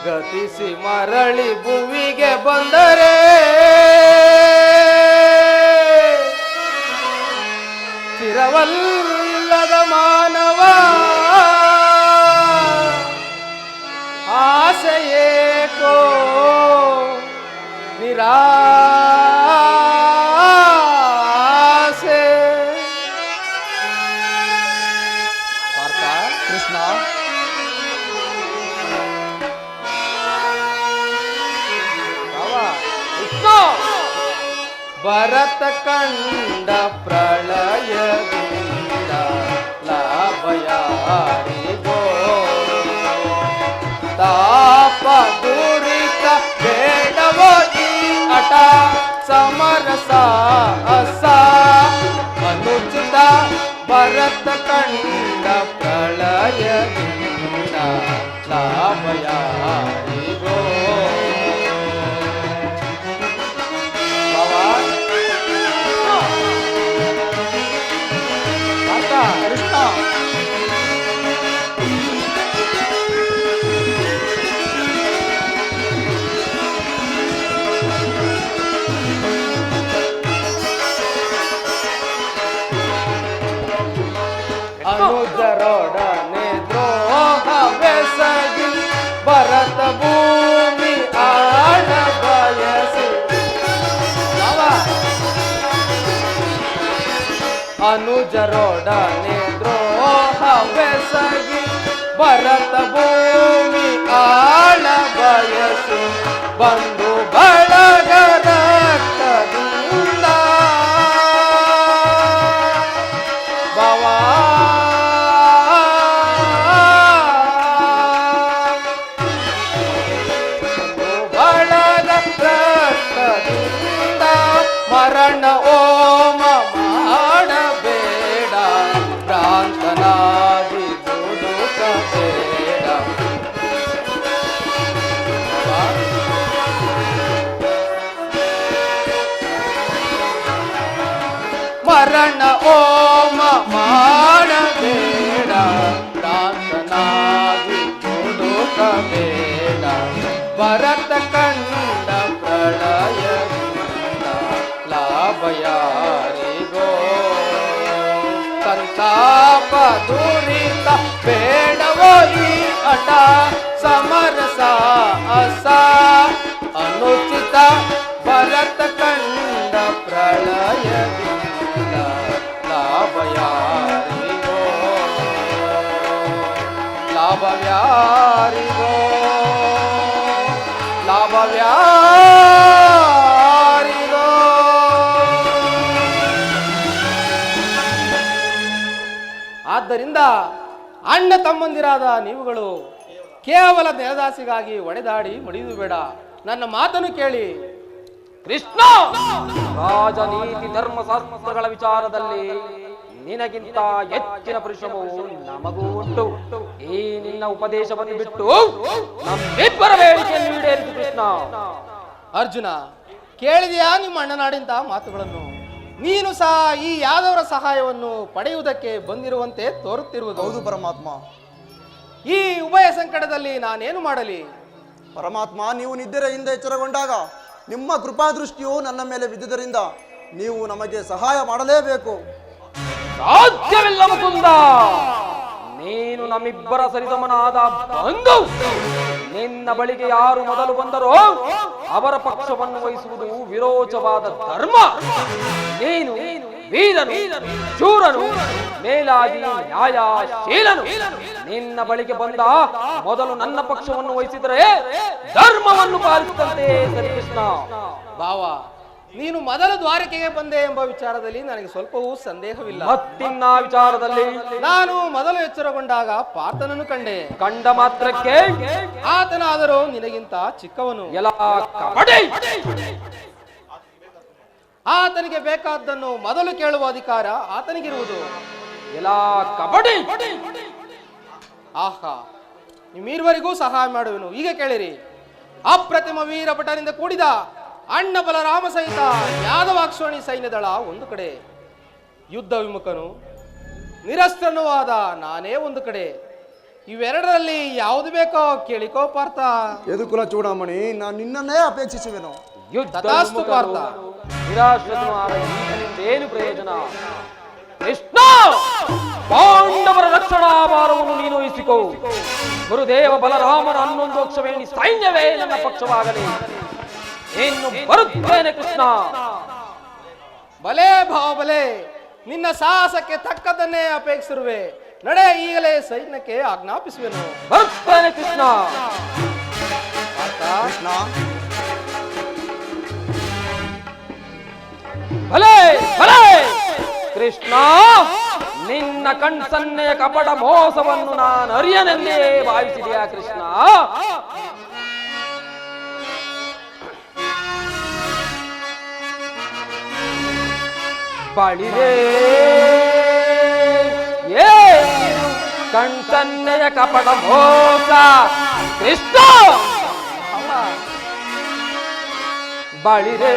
E: ಗತಿಸಿ ಮರಳಿ ಭುವಿಗೆ ಬಂದರೆ ಸ್ಥಿರವಲ್ಲದ ಮಾನವ ಆಸೆಯೇಕೋ ನಿರಾಸೆ.
D: ಕೃಷ್ಣ.
E: ಭರತ ಕಂಡ ಪ್ರಳಯದಿಂದ ಲಾಭಯಾರಿಗೋ ತಾಪ ದುರಿತ ಬೇಡವೋ ಈ ಹಠ ಸಮರಸ ಅಸ ಅನುಚಿತ ಭರತ ಕಂಡ ಪ್ರಳಯದಿಂದ ಲಾಭಯಾರಿಗೋ
D: ಕೃಷ್ಣ.
E: ಅನುಜರೊಡನೆ ದ್ರೋಹವೆಸಗಿ ಭರತ ಭೂಮಿ ಆಳ ಬಯಸಿ ಅನುಜರೊಡನೆ ದ್ರೋಹವೆಸಗಿ ಭರತ ಭೂಮಿ ಆಳ ಬಯಸಿ ಬಂಧು ಬಳಗ ರಕ್ತದಿಂದ ಭವಾ ಬಳಗ ರಕ್ತದಿಂದ ಮರಣ ಓಮ ಮಾಡಬೇಡ ಭ್ರಾಂತನಾಗಿ ದುಡುಕಬೇಡ ಮರಣ ಓಮ ಮಾಡಬೇಡ ಭ್ರಾಂತನಾಗಿ ದುಡುಕಬೇಡ ಭರತ ಕಂಡ ಪ್ರಳಯದಿಂದ ಲಾಭಯಾರಿಗೋ ಸಂತಾಪ ದುರಿತ ಬೇಡವೋ ಈ ಹಠ ಸಮರಸ ಅಸ ಅನುಚಿತ ಭರತ ಕಂಡ ಪ್ರಳಯದಿಂದ ಲಾಭಯಾರಿಗೋ ಲಾಭವ್ಯಾರಿಗೋ ಲಾಭವ್ಯಾರಿಗೋ. ಆದ್ದರಿಂದ ಅಣ್ಣ ತಮ್ಮಂದಿರಾದ ನೀವುಗಳು ಕೇವಲ ನೆಲದಾಸಿಗಾಗಿ ಒಡೆದಾಡಿ ಮಡಿದು ಬೇಡ, ನನ್ನ ಮಾತನ್ನು ಕೇಳಿ.
B: ಕೃಷ್ಣ, ರಾಜನೀತಿ ಧರ್ಮಶಾಸ್ತ್ರಗಳ ವಿಚಾರದಲ್ಲಿ ನಿನಗಿಂತ ಹೆಚ್ಚಿನ ಪರಿಶ್ರಮವು ನಮಗೂ ಉಂಟು. ಈ ನಿನ್ನ ಉಪದೇಶವನ್ನು ಬಿಟ್ಟು ನಮ್ಮಿಬ್ಬರ ಬೇಡಿಕೆಯನ್ನು ಈಡೇರಿಸು ಕೃಷ್ಣ.
E: ಅರ್ಜುನ, ಕೇಳಿದೆಯಾ ನಿಮ್ಮ ಅಣ್ಣನಾಡಿಂತ ಮಾತುಗಳನ್ನು? ನೀನು ಸಹ ಈ ಯಾದವರ ಸಹಾಯವನ್ನು ಪಡೆಯುವುದಕ್ಕೆ ಬಂದಿರುವಂತೆ ತೋರುತ್ತಿರುವುದು.
D: ಹೌದು ಪರಮಾತ್ಮ.
E: ಈ ಉಭಯ ಸಂಕಟದಲ್ಲಿ ನಾನೇನು ಮಾಡಲಿ?
D: ಪರಮಾತ್ಮ, ನೀವು ನಿದ್ದೆಯಿಂದ ಎಚ್ಚರಗೊಂಡಾಗ ನಿಮ್ಮ ಕೃಪಾದೃಷ್ಟಿಯು ನನ್ನ ಮೇಲೆ ಬಿದ್ದುದರಿಂದ ನೀವು ನಮಗೆ ಸಹಾಯ ಮಾಡಲೇಬೇಕು.
B: ಸಾಧ್ಯವಿಲ್ಲ ಮುಕುಂದ, ನೀನು ನಮ್ಮಿಬ್ಬರ ಸರಿಸಮನಾದ ಬಂಧು. ನಿನ್ನ ಬಳಿಗೆ ಯಾರು ಮೊದಲು ಬಂದರೋ ಅವರ ಪಕ್ಷವನ್ನು ವಹಿಸುವುದು ವಿರೋಚವಾದ ಧರ್ಮ. ನೀನು ವೀರನು, ಶೂರನು, ಮೇಲಾಗಿ ನ್ಯಾಯಶೀಲನು. ನಿನ್ನ ಬಳಿಗೆ ಬಂದ ಮೊದಲು ನನ್ನ ಪಕ್ಷವನ್ನು ವಹಿಸಿದರೆ ಧರ್ಮವನ್ನು ಪಾಲಿಸಿದಂತೆ ಸರಿ ಕೃಷ್ಣ.
E: ಭಾವ, ನೀನು ಮೊದಲು ದ್ವಾರಕೆಗೆ ಬಂದೆ ಎಂಬ ವಿಚಾರದಲ್ಲಿ ನನಗೆ ಸ್ವಲ್ಪವೂ ಸಂದೇಹವಿಲ್ಲ.
B: ಮತ್ತಿನ್ನ ವಿಚಾರದಲ್ಲಿ
E: ನಾನು ಮೊದಲು ಎಚ್ಚರಗೊಂಡಾಗ ಪಾರ್ಥನನ್ನು ಕಂಡೆ.
B: ಕಂಡ ಮಾತ್ರಕ್ಕೆ
E: ಆತನಾದರೂ ನಿನಗಿಂತ ಚಿಕ್ಕವನು.
B: ಎಲ್ಲ ಕಬಡ್ಡಿ.
E: ಆತನಿಗೆ ಬೇಕಾದ್ದನ್ನು ಮೊದಲು ಕೇಳುವ ಅಧಿಕಾರ ಆತನಿಗಿರುವುದು.
B: ಎಲ್ಲ ಕಬಡ್ಡಿ.
E: ಆಹಾ, ನಿಮ್ಮೀರುವರಿಗೂ ಸಹಾಯ ಮಾಡುವೆನು. ಈಗ ಕೇಳಿರಿ. ಅಪ್ರತಿಮ ವೀರಭಟನಿಂದ ಕೂಡಿದ ಅಣ್ಣ ಬಲರಾಮ ಸಹಿತ ಯಾದವಾಕ್ಷೋಣಿ ಸೈನ್ಯದಳ ಒಂದು ಕಡೆ, ಯುದ್ಧ ವಿಮುಖನು ನಿರಸ್ತ್ರನೂ ಆದ ನಾನೇ ಒಂದು ಕಡೆ. ಇವೆರಡರಲ್ಲಿ ಯಾವುದು ಬೇಕೋ ಕೇಳಿಕೋ ಪಾರ್ಥ.
D: ಯದುಕುಲ ಚೂಡಾಮಣಿ, ನಾನು ನಿನ್ನನ್ನೇ ಅಪೇಕ್ಷಿಸುವೆನು.
E: ತಥಾಸ್ತು ಪಾರ್ಥ.
B: ಏನು ಪ್ರಯೋಜನ? ಕೃಷ್ಣ, ಪಾಂಡವರ ರಕ್ಷಣಾ ಭಾರವನ್ನು ನೀನು ವಹಿಸಿಕೋ. ಗುರುದೇವ ಬಲರಾಮನ 11 ಅಕ್ಷವೇಣಿ ಸೈನ್ಯವೇ ನನ್ನ ಪಕ್ಷವಾಗಲಿ. ಇನ್ನು ಬರುತ್ತೇನೆ ಕೃಷ್ಣ.
E: ಬಲೆ ಭಾವ ಬಲೆ, ನಿನ್ನ ಸಾಹಸಕ್ಕೆ ತಕ್ಕದನ್ನೇ ಅಪೇಕ್ಷಿಸಿರುವೆ. ನಡೆ, ಈಗಲೇ ಸೈನ್ಯಕ್ಕೆ ಆಜ್ಞಾಪಿಸುವೆನು.
B: ಬರ್ತೇನೆ ಕೃಷ್ಣ.
D: ಕೃಷ್ಣ,
B: ಭಲೆ ಭಲೆ ಕೃಷ್ಣ, ನಿನ್ನ ಕಣ್ಸನ್ನೆಯ ಕಪಟ ಮೋಸವನ್ನು ನಾನು ಅರಿಯನೆಂದೇ ಭಾವಿಸಿದೆಯಾ ಕೃಷ್ಣ? ಬಳಿರೇ ಏನು ಕಣ್ಸನ್ನೆಯ ಕಪಟ ಮೋಸ ಕೃಷ್ಣ? ಬಳಿರೇ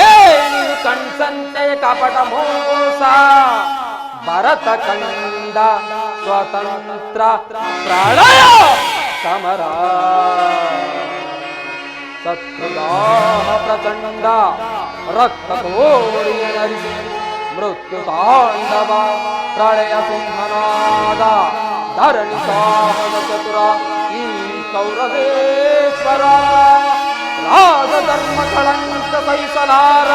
B: ಏನಿದು ಕಣ್ಸನ್ನೆಯ ಕಪಟ ಮೋಸ? ಭರತ ಕಂಡ ಸ್ವತಂತ್ರ ಪ್ರಳಯ ಸಮರ, ಶತ್ರುದಾಹ ಪ್ರಚಂಡ ರಕ್ತ ಕೋರಿಯ ನರಿಸಿ ಮೃತ್ಯು ತಾಂಡವ ಪ್ರಳಯ ಸಿಂಹನಾದ ಧರಣಿ ಸಾಹಸ ಚತುರ ಈ ಕೌರವೇಶ್ವರ ರಾಜಧರ್ಮ ಕಳಂಕ ಸಹಿಸಲಾರ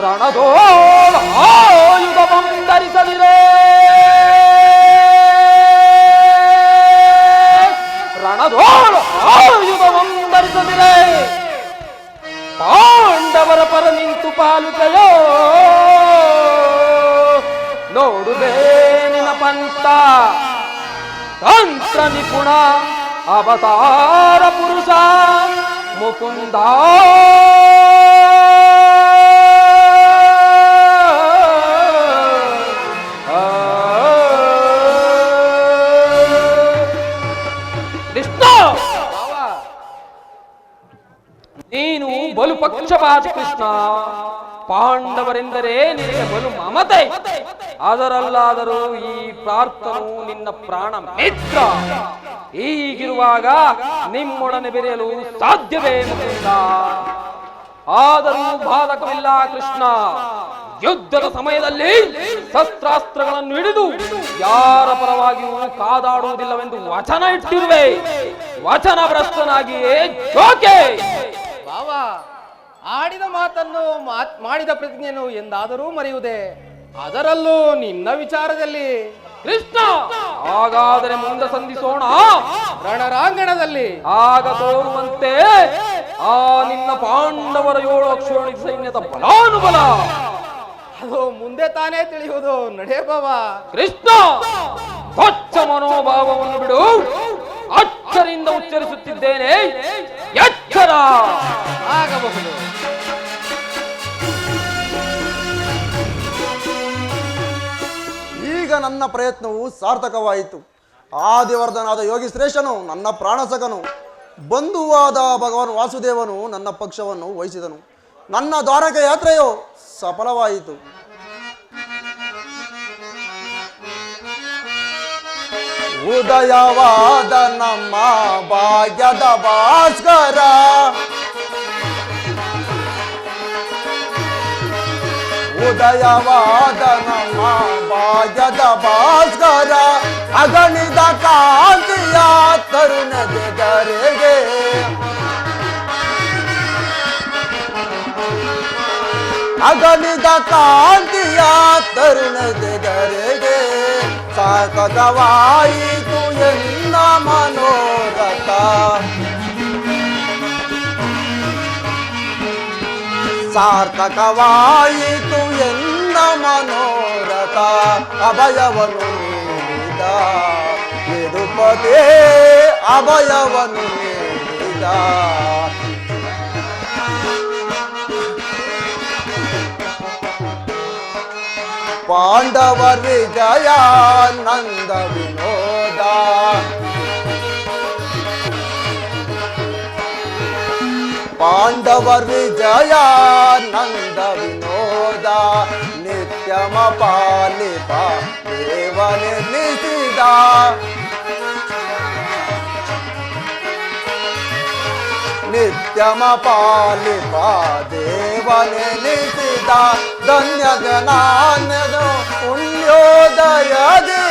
B: ರಣದೋಳ ಆಯುಧ ಬಂಧರಿಸದಿರೇ, ರಣದೋಳ ಆಯುಧ ಬಂಧರಿಸದಿರೇ, ಪಾಂಡವರ ಪರ ನಿಂತು ಪಾಲುತೆಯೋ ನೋಡುವೆ ನಿನ ಪಂಥ ತಂತ್ರ ನಿಪುಣ ಅವತಾರ ಪುರುಷ ಮುಕುಂದ. ನೀನು ಬಲು ಪಕ್ಷಪಾತ ಕೃಷ್ಣ. ಪಾಂಡವರೆಂದರೆ ನಿನಗೆ ಬಲು ಮಮತೆ. ಅದರಲ್ಲಾದರೂ ಈ ಪ್ರಾರ್ಥನು ನಿನ್ನ ಪ್ರಾಣ ಮಿತ್ರ. ಹೀಗಿರುವಾಗ ನಿಮ್ಮೊಡನೆ ಬೆರೆಯಲು ಸಾಧ್ಯವೇ ಮುಕುಂದ? ಆದರೂ ಬಾಧಕವಿಲ್ಲ ಕೃಷ್ಣ. ಯುದ್ಧದ ಸಮಯದಲ್ಲಿ ಶಸ್ತ್ರಾಸ್ತ್ರಗಳನ್ನು ಹಿಡಿದು ಯಾರ ಪರವಾಗಿಯೂ ಕಾದಾಡುವುದಿಲ್ಲವೆಂದು ವಚನ ಇಟ್ಟಿರುವೆ. ವಚನ ಭ್ರಷ್ಟನಾಗಿಯೇ ಜೋಕೆ.
E: ಭಾವ, ಆಡಿದ ಮಾತನ್ನು ಮಾಡಿದ ಪ್ರತಿಜ್ಞೆಯನ್ನು ಎಂದಾದರೂ ಮರೆಯುವುದೇ? ಅದರಲ್ಲೂ ನಿನ್ನ ವಿಚಾರದಲ್ಲಿ.
B: ಕೃಷ್ಣ, ಹಾಗಾದರೆ ಮುಂದೆ ಸಂಧಿಸೋಣ
E: ರಣರಾಂಗಣದಲ್ಲಿ.
B: ಆಗ ತೋರುವಂತೆ ಆ ನಿನ್ನ ಪಾಂಡವರ 7 ಅಕ್ಷೋಣಿ ಸೈನ್ಯದ ಬಲಾನುಬಲ.
E: ಅದು ಮುಂದೆ ತಾನೇ ತಿಳಿಯುವುದು. ನಡೆ ಭಾವ.
B: ಕೃಷ್ಣ, ಸ್ವಚ್ಛ ಮನೋಭಾವವನ್ನು ಬಿಡು. ಅಚ್ಚರಿಂದ ಉಚ್ಚರಿಸುತ್ತಿದ್ದೇನೆ, ಎಚ್ಚರ.
E: ಆಗಬಹುದು.
D: ಈಗ ನನ್ನ ಪ್ರಯತ್ನವು ಸಾರ್ಥಕವಾಯಿತು. ಆದಿವರ್ಧನಾದ ಯೋಗಿ ಶ್ರೇಷ್ಠನು ನನ್ನ ಪ್ರಾಣಸಕನು, ಬಂಧುವಾದ ಭಗವಾನ್ ವಾಸುದೇವನು ನನ್ನ ಪಕ್ಷವನ್ನು ವಹಿಸಿದನು. ನನ್ನ ದ್ವಾರಕ ಯಾತ್ರೆಯು ಸಫಲವಾಯಿತು. ಉದಯವಾದ ನಮ್ಮ ಭಾಗ್ಯದ ಭಾಸ್ಕರ, ಉದಯವಾದ ನಮ್ಮ ಭಾಗ್ಯದ ಭಾಸ್ಕರ, ಅಗಣಿದ ಕಾಂತಿಯ ತರುಣದೆದರೆಗೆ, ಅಗಣಿದ ಕಾಂತಿಯ ತರುಣದೆದರೆಗೆ, ಸಾರ್ಥಕವಾಯಿತು ಎನ್ನ ಮನೋರಥ, ಸಾರ್ಥಕವಾಯಿತು ಎನ್ನ ಮನೋರಥ. ಅಭಯವನ್ನು ನೀಡಿದ ಯದುಪದೇ, ಅಭಯವನ್ನು ನೀಡಿದ ಪಾಂಡವರ ವಿಜಯ ನಂದ ವಿನೋದ, ಪಾಂಡವರ ವಿಜಯ ನಂದ ವಿನೋದ, ನಿತ್ಯಮ ಪಾಲಿಪ ದೇವನೆನಿಸಿದ, ನಿತ್ಯಮ ಪಾಲಿಪ ದೇವನೆನಿಸಿದ, ಧನ್ಯ ಜನಾನದ ಪುಣ್ಯೋದಯದೇ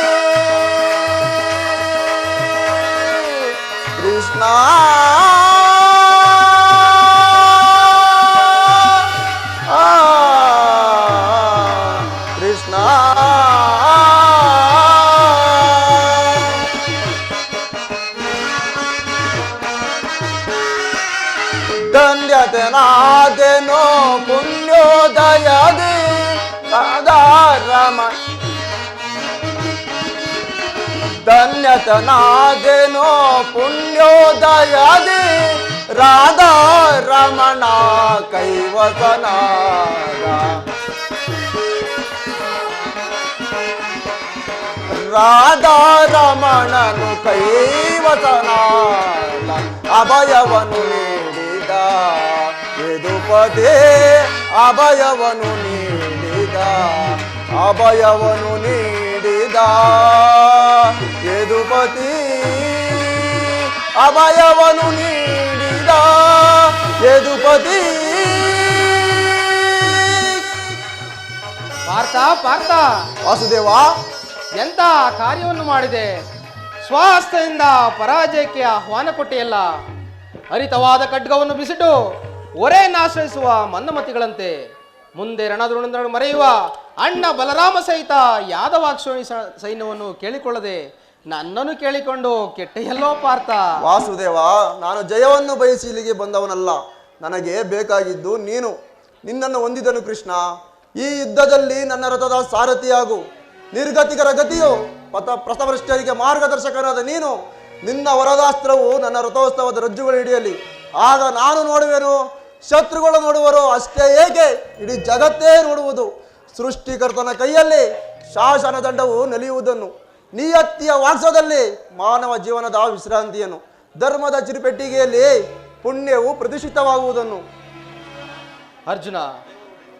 D: ಕೃಷ್ಣ. ಕೃಷ್ಣ ರಮ ಧನ್ಯತನಾದೆನೋ ಪುಣ್ಯೋದಯದಿ ರಾಧಾ ರಮಣ ಕೈವಸನಾದ ರಾಧಾ ರಮಣನು ಕೈವಸನಾದ ಅಭಯವನ್ನು ನೀಡಿದ ಯದುಪದೇ ಅಭಯವನ್ನು ನೀಡಿದ ಅಭಯವನ್ನು ನೀಡಿದ ಯದುಪತಿ ಅಭಯವನ್ನು ನೀಡಿದ ಯದುಪತಿ.
E: ಪಾರ್ಥ ಪಾರ್ಥ,
D: ವಾಸುದೇವ,
E: ಎಂತ ಕಾರ್ಯವನ್ನು ಮಾಡಿದೆ. ಸ್ವಹಸ್ತದಿಂದ ಪರಾಜಯಕ್ಕೆ ಆಹ್ವಾನ ಕೊಟ್ಟೆಯಲ್ಲ. ಹರಿತವಾದ ಖಡ್ಗವನ್ನು ಬಿಸಿಟು ಒರೆಯನ್ನಾಶ್ರಯಿಸುವ ಮಂದಮತಿಗಳಂತೆ ಮುಂದೆ ರಣದೃಣಗಳನ್ನು ಮರೆಯುವ ಅಣ್ಣ ಬಲರಾಮ ಸಹಿತ ಯಾದವಾಕ್ಷೋಣಿ ಸೈನ್ಯವನ್ನು ಕೇಳಿಕೊಳ್ಳದೆ ನನ್ನನ್ನು ಕೇಳಿಕೊಂಡು ಕೆಟ್ಟೆಯಲ್ಲೋ ಪಾರ್ಥ.
D: ವಾಸುದೇವ, ನಾನು ಜಯವನ್ನು ಬಯಸಿ ಇಲ್ಲಿಗೆ ಬಂದವನಲ್ಲ. ನನಗೆ ಬೇಕಾಗಿದ್ದು ನೀನು. ನಿನ್ನನ್ನು ಹೊಂದಿದನು ಕೃಷ್ಣ. ಈ ಯುದ್ಧದಲ್ಲಿ ನನ್ನ ರಥದ ಸಾರಥಿಯಾಗು. ನಿರ್ಗತಿಕರ ಗತಿಯು ಪ್ರಥಭ್ರಷ್ಟರಿಗೆ ಮಾರ್ಗದರ್ಶಕನಾದ ನೀನು. ನಿನ್ನ ವರದಾಸ್ತ್ರವು ನನ್ನ ರಥೋತ್ಸವದ ರಜ್ಜುಗಳು ಹಿಡಿಯಲಿ. ಆಗ ನಾನು ನೋಡುವೆನು, ಶತ್ರುಗಳು ನೋಡುವರು. ಅಷ್ಟೇ ಏಕೆ, ಇಡೀ ಜಗತ್ತೇ ನೋಡುವುದು. ಸೃಷ್ಟಿಕರ್ತನ ಕೈಯಲ್ಲಿ ಶಾಸನ ದಂಡವು ನಲಿಯುವುದನ್ನು, ನಿಯತ್ತಿಯ ವಾತ್ಸದಲ್ಲಿ ಮಾನವ ಜೀವನದ ವಿಶ್ರಾಂತಿಯನ್ನು, ಧರ್ಮದ ಚಿರುಪೆಟ್ಟಿಗೆಯಲ್ಲಿ ಪುಣ್ಯವು ಪ್ರತಿಷ್ಠಿತವಾಗುವುದನ್ನು.
E: ಅರ್ಜುನ,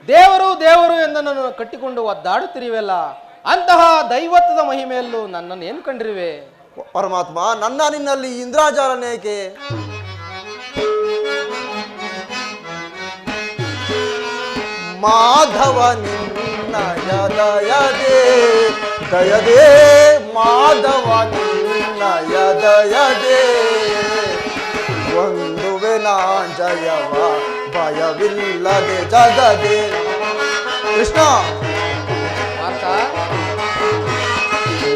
E: ದೇವರು ದೇವರು ಎಂದು ನನ್ನನ್ನು ಕಟ್ಟಿಕೊಂಡು ಒದ್ದಾಡುತ್ತಿರುವೆಲ್ಲ. ಅಂತಹ ದೈವತ್ವದ ಮಹಿಮೆಯಲ್ಲೂ ನನ್ನನ್ನು ಏನು ಕಂಡಿರುವೆ?
D: ಪರಮಾತ್ಮ, ನನ್ನ ನಿನ್ನಲ್ಲಿ ಇಂದ್ರಾಜಾಲನೇಕೆ? ಮಾಧವ ನಿನ್ನಯ ದಯದೇ ದಯದೇ ಮಾಧವ ನಿನ್ನಯ ದಯದೇ ಒಂದುವೆ ನಾ ಜಯವ ಭಯವಿಲ್ಲದೆ ಜಗದೇ. ಕೃಷ್ಣ,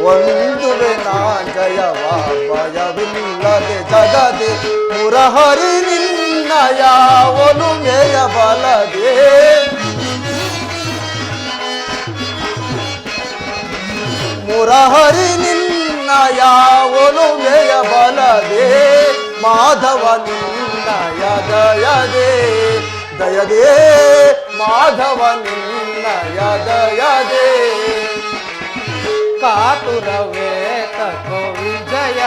D: ಒಂದುವೆ ನಾ ಜಯವ ಭಯವಿಲ್ಲದೆ ಜಗದೆ ಮುರಹರಿ ನಿನ್ನಯ ಒಲುಮೆಯ ಬಲದೆ. ಮುರಹರಿ ನಿನ್ನಯ ಒಲುಮೆಯ ಬಲದೆ ಮಾಧವ ನಿನ್ನಯ ದಯದೆ ದಯದೇ ಮಾಧವ ನಿನ್ನಯ ದಯದೇ.
E: ಕಾತುರವೇ ತಕೋ ವಿಜಯ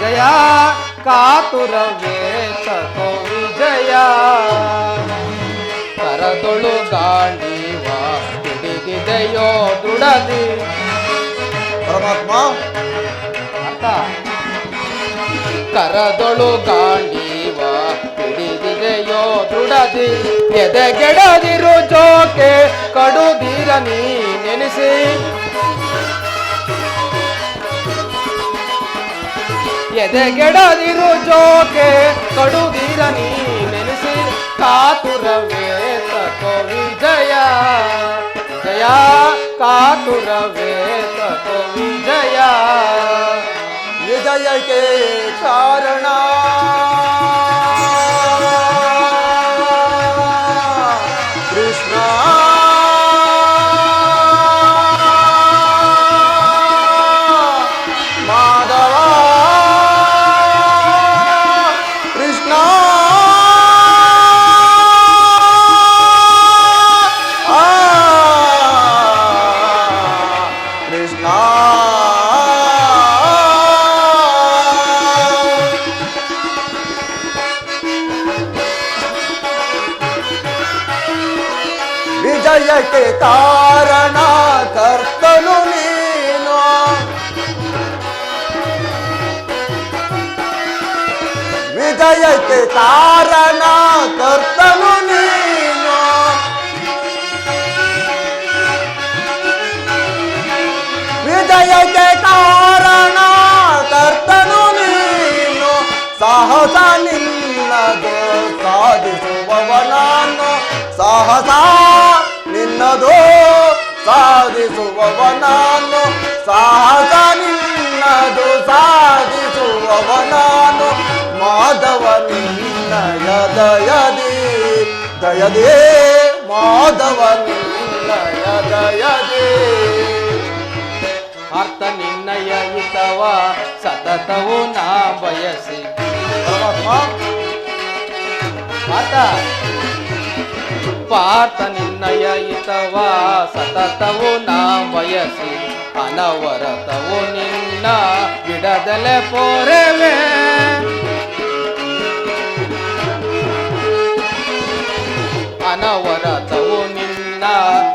E: ಜಯ ಕಾತುರವೇ ತಕೋ ವಿಜಯ ಕರದೊಳು ಗಾಂಡೀವ ಹಿಡಿದಿದೆಯೋ ದೃಢದಿ.
D: ಪರಮಾತ್ಮ,
E: ಅರ್ಥ ಕರದೊಳು ಗಾಂಡೀವ ಹಿಡಿದಿದೆಯೋ ದೃಢದಿ ಎದೆಗೆಡದಿರು ಜೋಕೆ ಕಡುದಿರ ನೀ ನೆನೆಸಿ ಎದೆಗೆಡದಿರು ಜೋಕೆ ಕಡುದಿರ ನೀ ನೆನೆಸಿ ಕಾತುರವೇ ತಕೋ ವಿಜಯ ಜಯ ಕಾತುರವೇ ತಕೋ ವಿಜಯ.
D: ವಿಜಯಕ್ಕೆ ಕಾರಣ ಕೃಷ್ಣ. ಮಾಧವ ಕೃಷ್ಣ ಕೃಷ್ಣ. ವಿಜಯಕ್ಕೆ ಕಾರಣ ಕರ್ತನು ನೀನು. ವಿಜಯಕ್ಕೆ ಕಾರಣ ಕರ್ತನು ನೀನು. ವಿಜಯಕ್ಕೆ ಕಾರಣ ಕರ್ತನು ನೀನು. ಸಾಹಸ ನಿನ್ನದು ಸಾಧಿಸುವವ ನಾನು. ಸಾಹಸ ನಿನ್ನದು ಸಾಧಿಸುವವ ನಾನು. ಸಾಹಸ ನಿನ್ನದು ಸಾಧಿಸುವವ ನಾನು. ಮಾಧವ ನಿನ್ನಯ ದಯದೇ ದಯದೇ ಮಾಧವ ನಿನ್ನಯ ದಯದೆ
E: ಅರ್ಥ ನಿನ್ನಯ ಹಿತವ ಸತತವು ನಾ ಬಯಸಿ.
D: ಪರಮಾತ್ಮ
E: ಪಾರ್ಥ ನಿನ್ನಯ ಹಿತವ ಸತತವು ನಾ ಬಯಸಿ, ಅನವರತವು ನಿನ್ನ ಬಿಡದಲೆ ಪೋರೆವೆ. ಅನವರತವು ನಿನ್ನ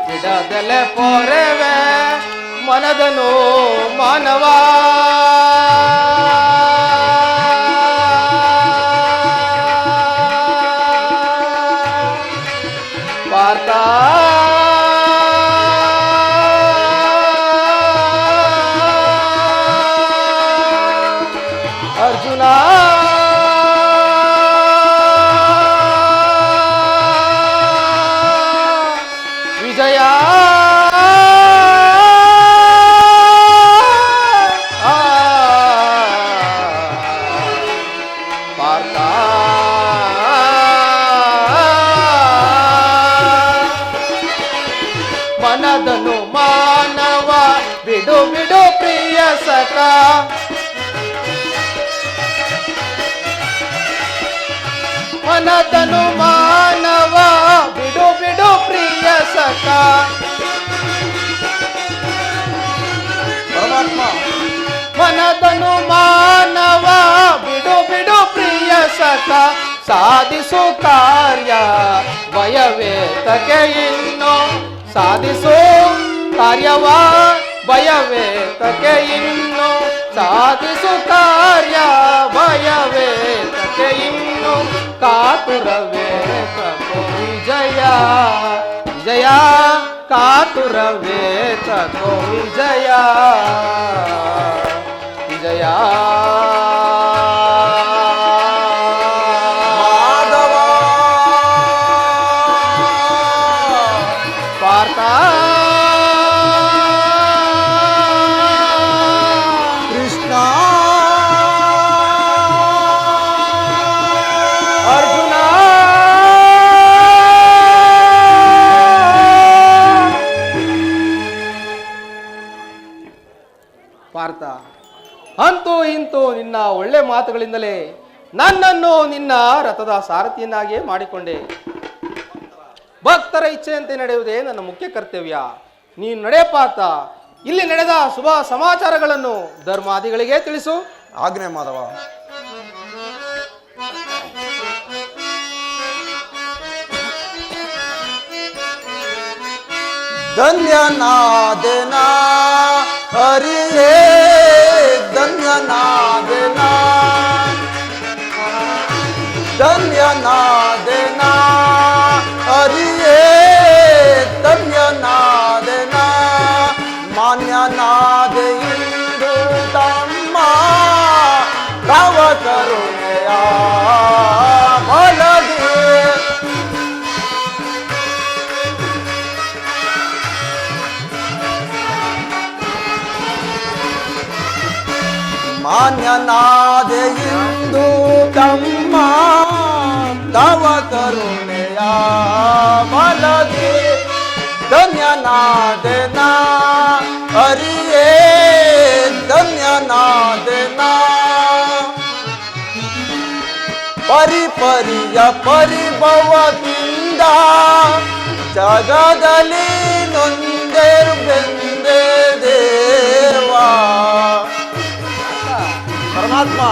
E: ಬಿಡದಲೆ ಪೋರೆವೆ. ಮನದನು ಮಾನವ ಪಾರ್ಥ ಅರ್ಜುನ ವಿಜಯ ಪಾರ್ಥ ಮನದನು ಮಾನವ ಬಿಡು ಬಿಡು ಪ್ರಿಯ ಸಖ. ಮನದನು ಮಾನವ ಬಿಡು ಬಿಡು ಪ್ರಿಯ ಸಖ.
D: ಪರಮಾತ್ಮ
E: ಮನದನು ಮಾನವ ಬಿಡು ಬಿಡು ಪ್ರಿಯ ಸಖ. ಸಾಧಿಸು ಕಾರ್ಯ ಭಯವೇ ತಗೆ ಇನ್ನು, ಸಾಧಿಸು ಕಾರ್ಯವ ಭಯವೇ ತಗೆ ಇನ್ನು, ಸಾಧಿಸು ಕಾರ್ಯ ಭಯವೇ ತಗೆ ಇನ್ನು. ಕಾತುರವೇ ತಗೋ ವಿಜಯ ವಿಜಯ, ಕಾತುರವೇ ತಗೋ ವಿಜಯ ವಿಜಯ.
D: ಮಾಧವ
E: ಪಾರ್ಥ
D: ಕೃಷ್ಣ
E: ಅರ್ಜುನ ಪಾರ್ಥ, ಅಂತೂ ಇಂತೂ ನಿನ್ನ ಒಳ್ಳೆ ಮಾತುಗಳಿಂದಲೇ ನನ್ನನ್ನು ನಿನ್ನ ರಥದ ಸಾರಥಿಯನ್ನಾಗಿ ಮಾಡಿಕೊಂಡೆ. ಭಕ್ತರ ಇಚ್ಛೆಯಂತೆ ನಡೆಯುವುದೇ ನನ್ನ ಮುಖ್ಯ ಕರ್ತವ್ಯ. ನೀನು ನಡೆ ಪಾರ್ಥ. ಇಲ್ಲಿ ನಡೆದ ಶುಭ ಸಮಾಚಾರಗಳನ್ನು ಧರ್ಮಾದಿಗಳಿಗೆ ತಿಳಿಸು.
D: ಆಜ್ಞೆ ಮಾಧವ. ಧನ್ಯನಾದೆನ ಹರಿಯೇ ಧನ್ಯನಾದೆನ ಧನ್ಯನಾದೆನ ಹರಿಯೇ ಧನ್ಯನಾದೆನ ಮಾನ್ಯನಾದೆ ಇಂದು ತಮ್ಮ ತವ ಕರುಣೆಯ ಬಲದೆ ಮಾನ್ಯನಾದೆ ಇಂದು ತಮ್ಮ ತವ ಕರುಣೆಯ ಬಲದೆ ಧನ್ಯನಾದೆನ ಹರಿಯೇ ಧನ್ಯನಾದೆನ ಪರಿಪರಿಯ ಪರಿಭವದಿಂದ ಜಗದಲ್ಲಿ ನೊಂದೆ ಬೆಂದೆ ದೇವಾ. ಪರಮಾತ್ಮ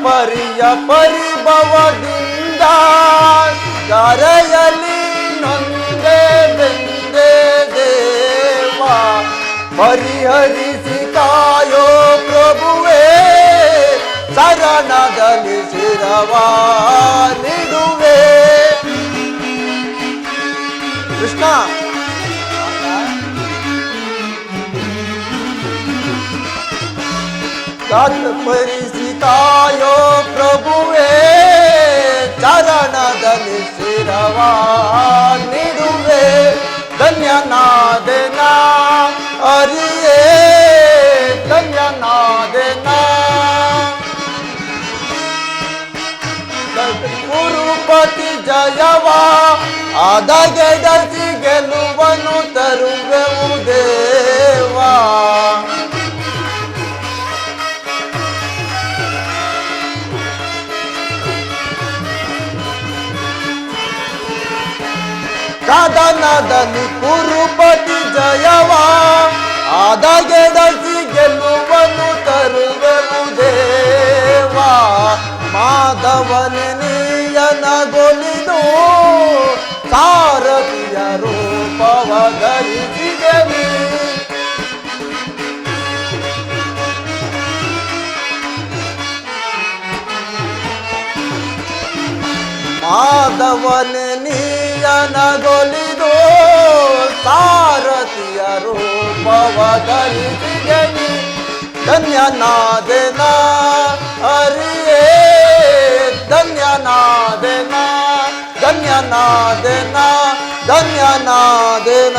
D: ಪರಿಯ ಪರಿಭವದಿಂದ ಕರೆಯಲಿ ನೊಂದೆ ಬೆಂದೆ ದೇವಾ. ಪರಿಹರಿಸಿ ಕಾಯೋ ಪ್ರಭುವೇ ಶರಣದಲ್ಲಿ ಶಿರವ ನಿಡುವೆ. ಕೃಷ್ಣ ಪರಿಸಿ ಕಾಯೋ ಪ್ರಭುವೇ ಚರಣದಲ್ಲಿ ಶಿರವ ನಿಡುವೆ. ಧನ್ಯನಾದೆನ ಹರಿಯೇ ಧನ್ಯನಾದೆನ ಕುರುಪತಿ ಜಯವ ಆದಗೆದಸಿ ಗೆಲುವನ್ನು ತರುವೆವು ದೇವಾ. ಕದನದಲ್ಲಿ ಕುರುಪತಿ ಜಯವ ಆದಗೆದಸಿ ಗೆಲುವನ್ನು ತರುವೆವು ದೇವಾ. ಮಾಧವನೆ ನೀಯನಗೊಲಿದು ಸಾರಥಿಯ ರೂಪವ ಧರಿಸಿದೆನಿ. ಮಾಧವನೆ ನೀಯನಗೊಲಿದು ಸಾರಥಿಯ ರೂಪವ ಧರಿಸಿದೆನಿ. ಧನ್ಯನಾದೆನ ಹರಿಯೇ ಧನ್ಯನಾದೆನ ಧನ್ಯನಾದೆನ ಧನ್ಯನಾದೆನ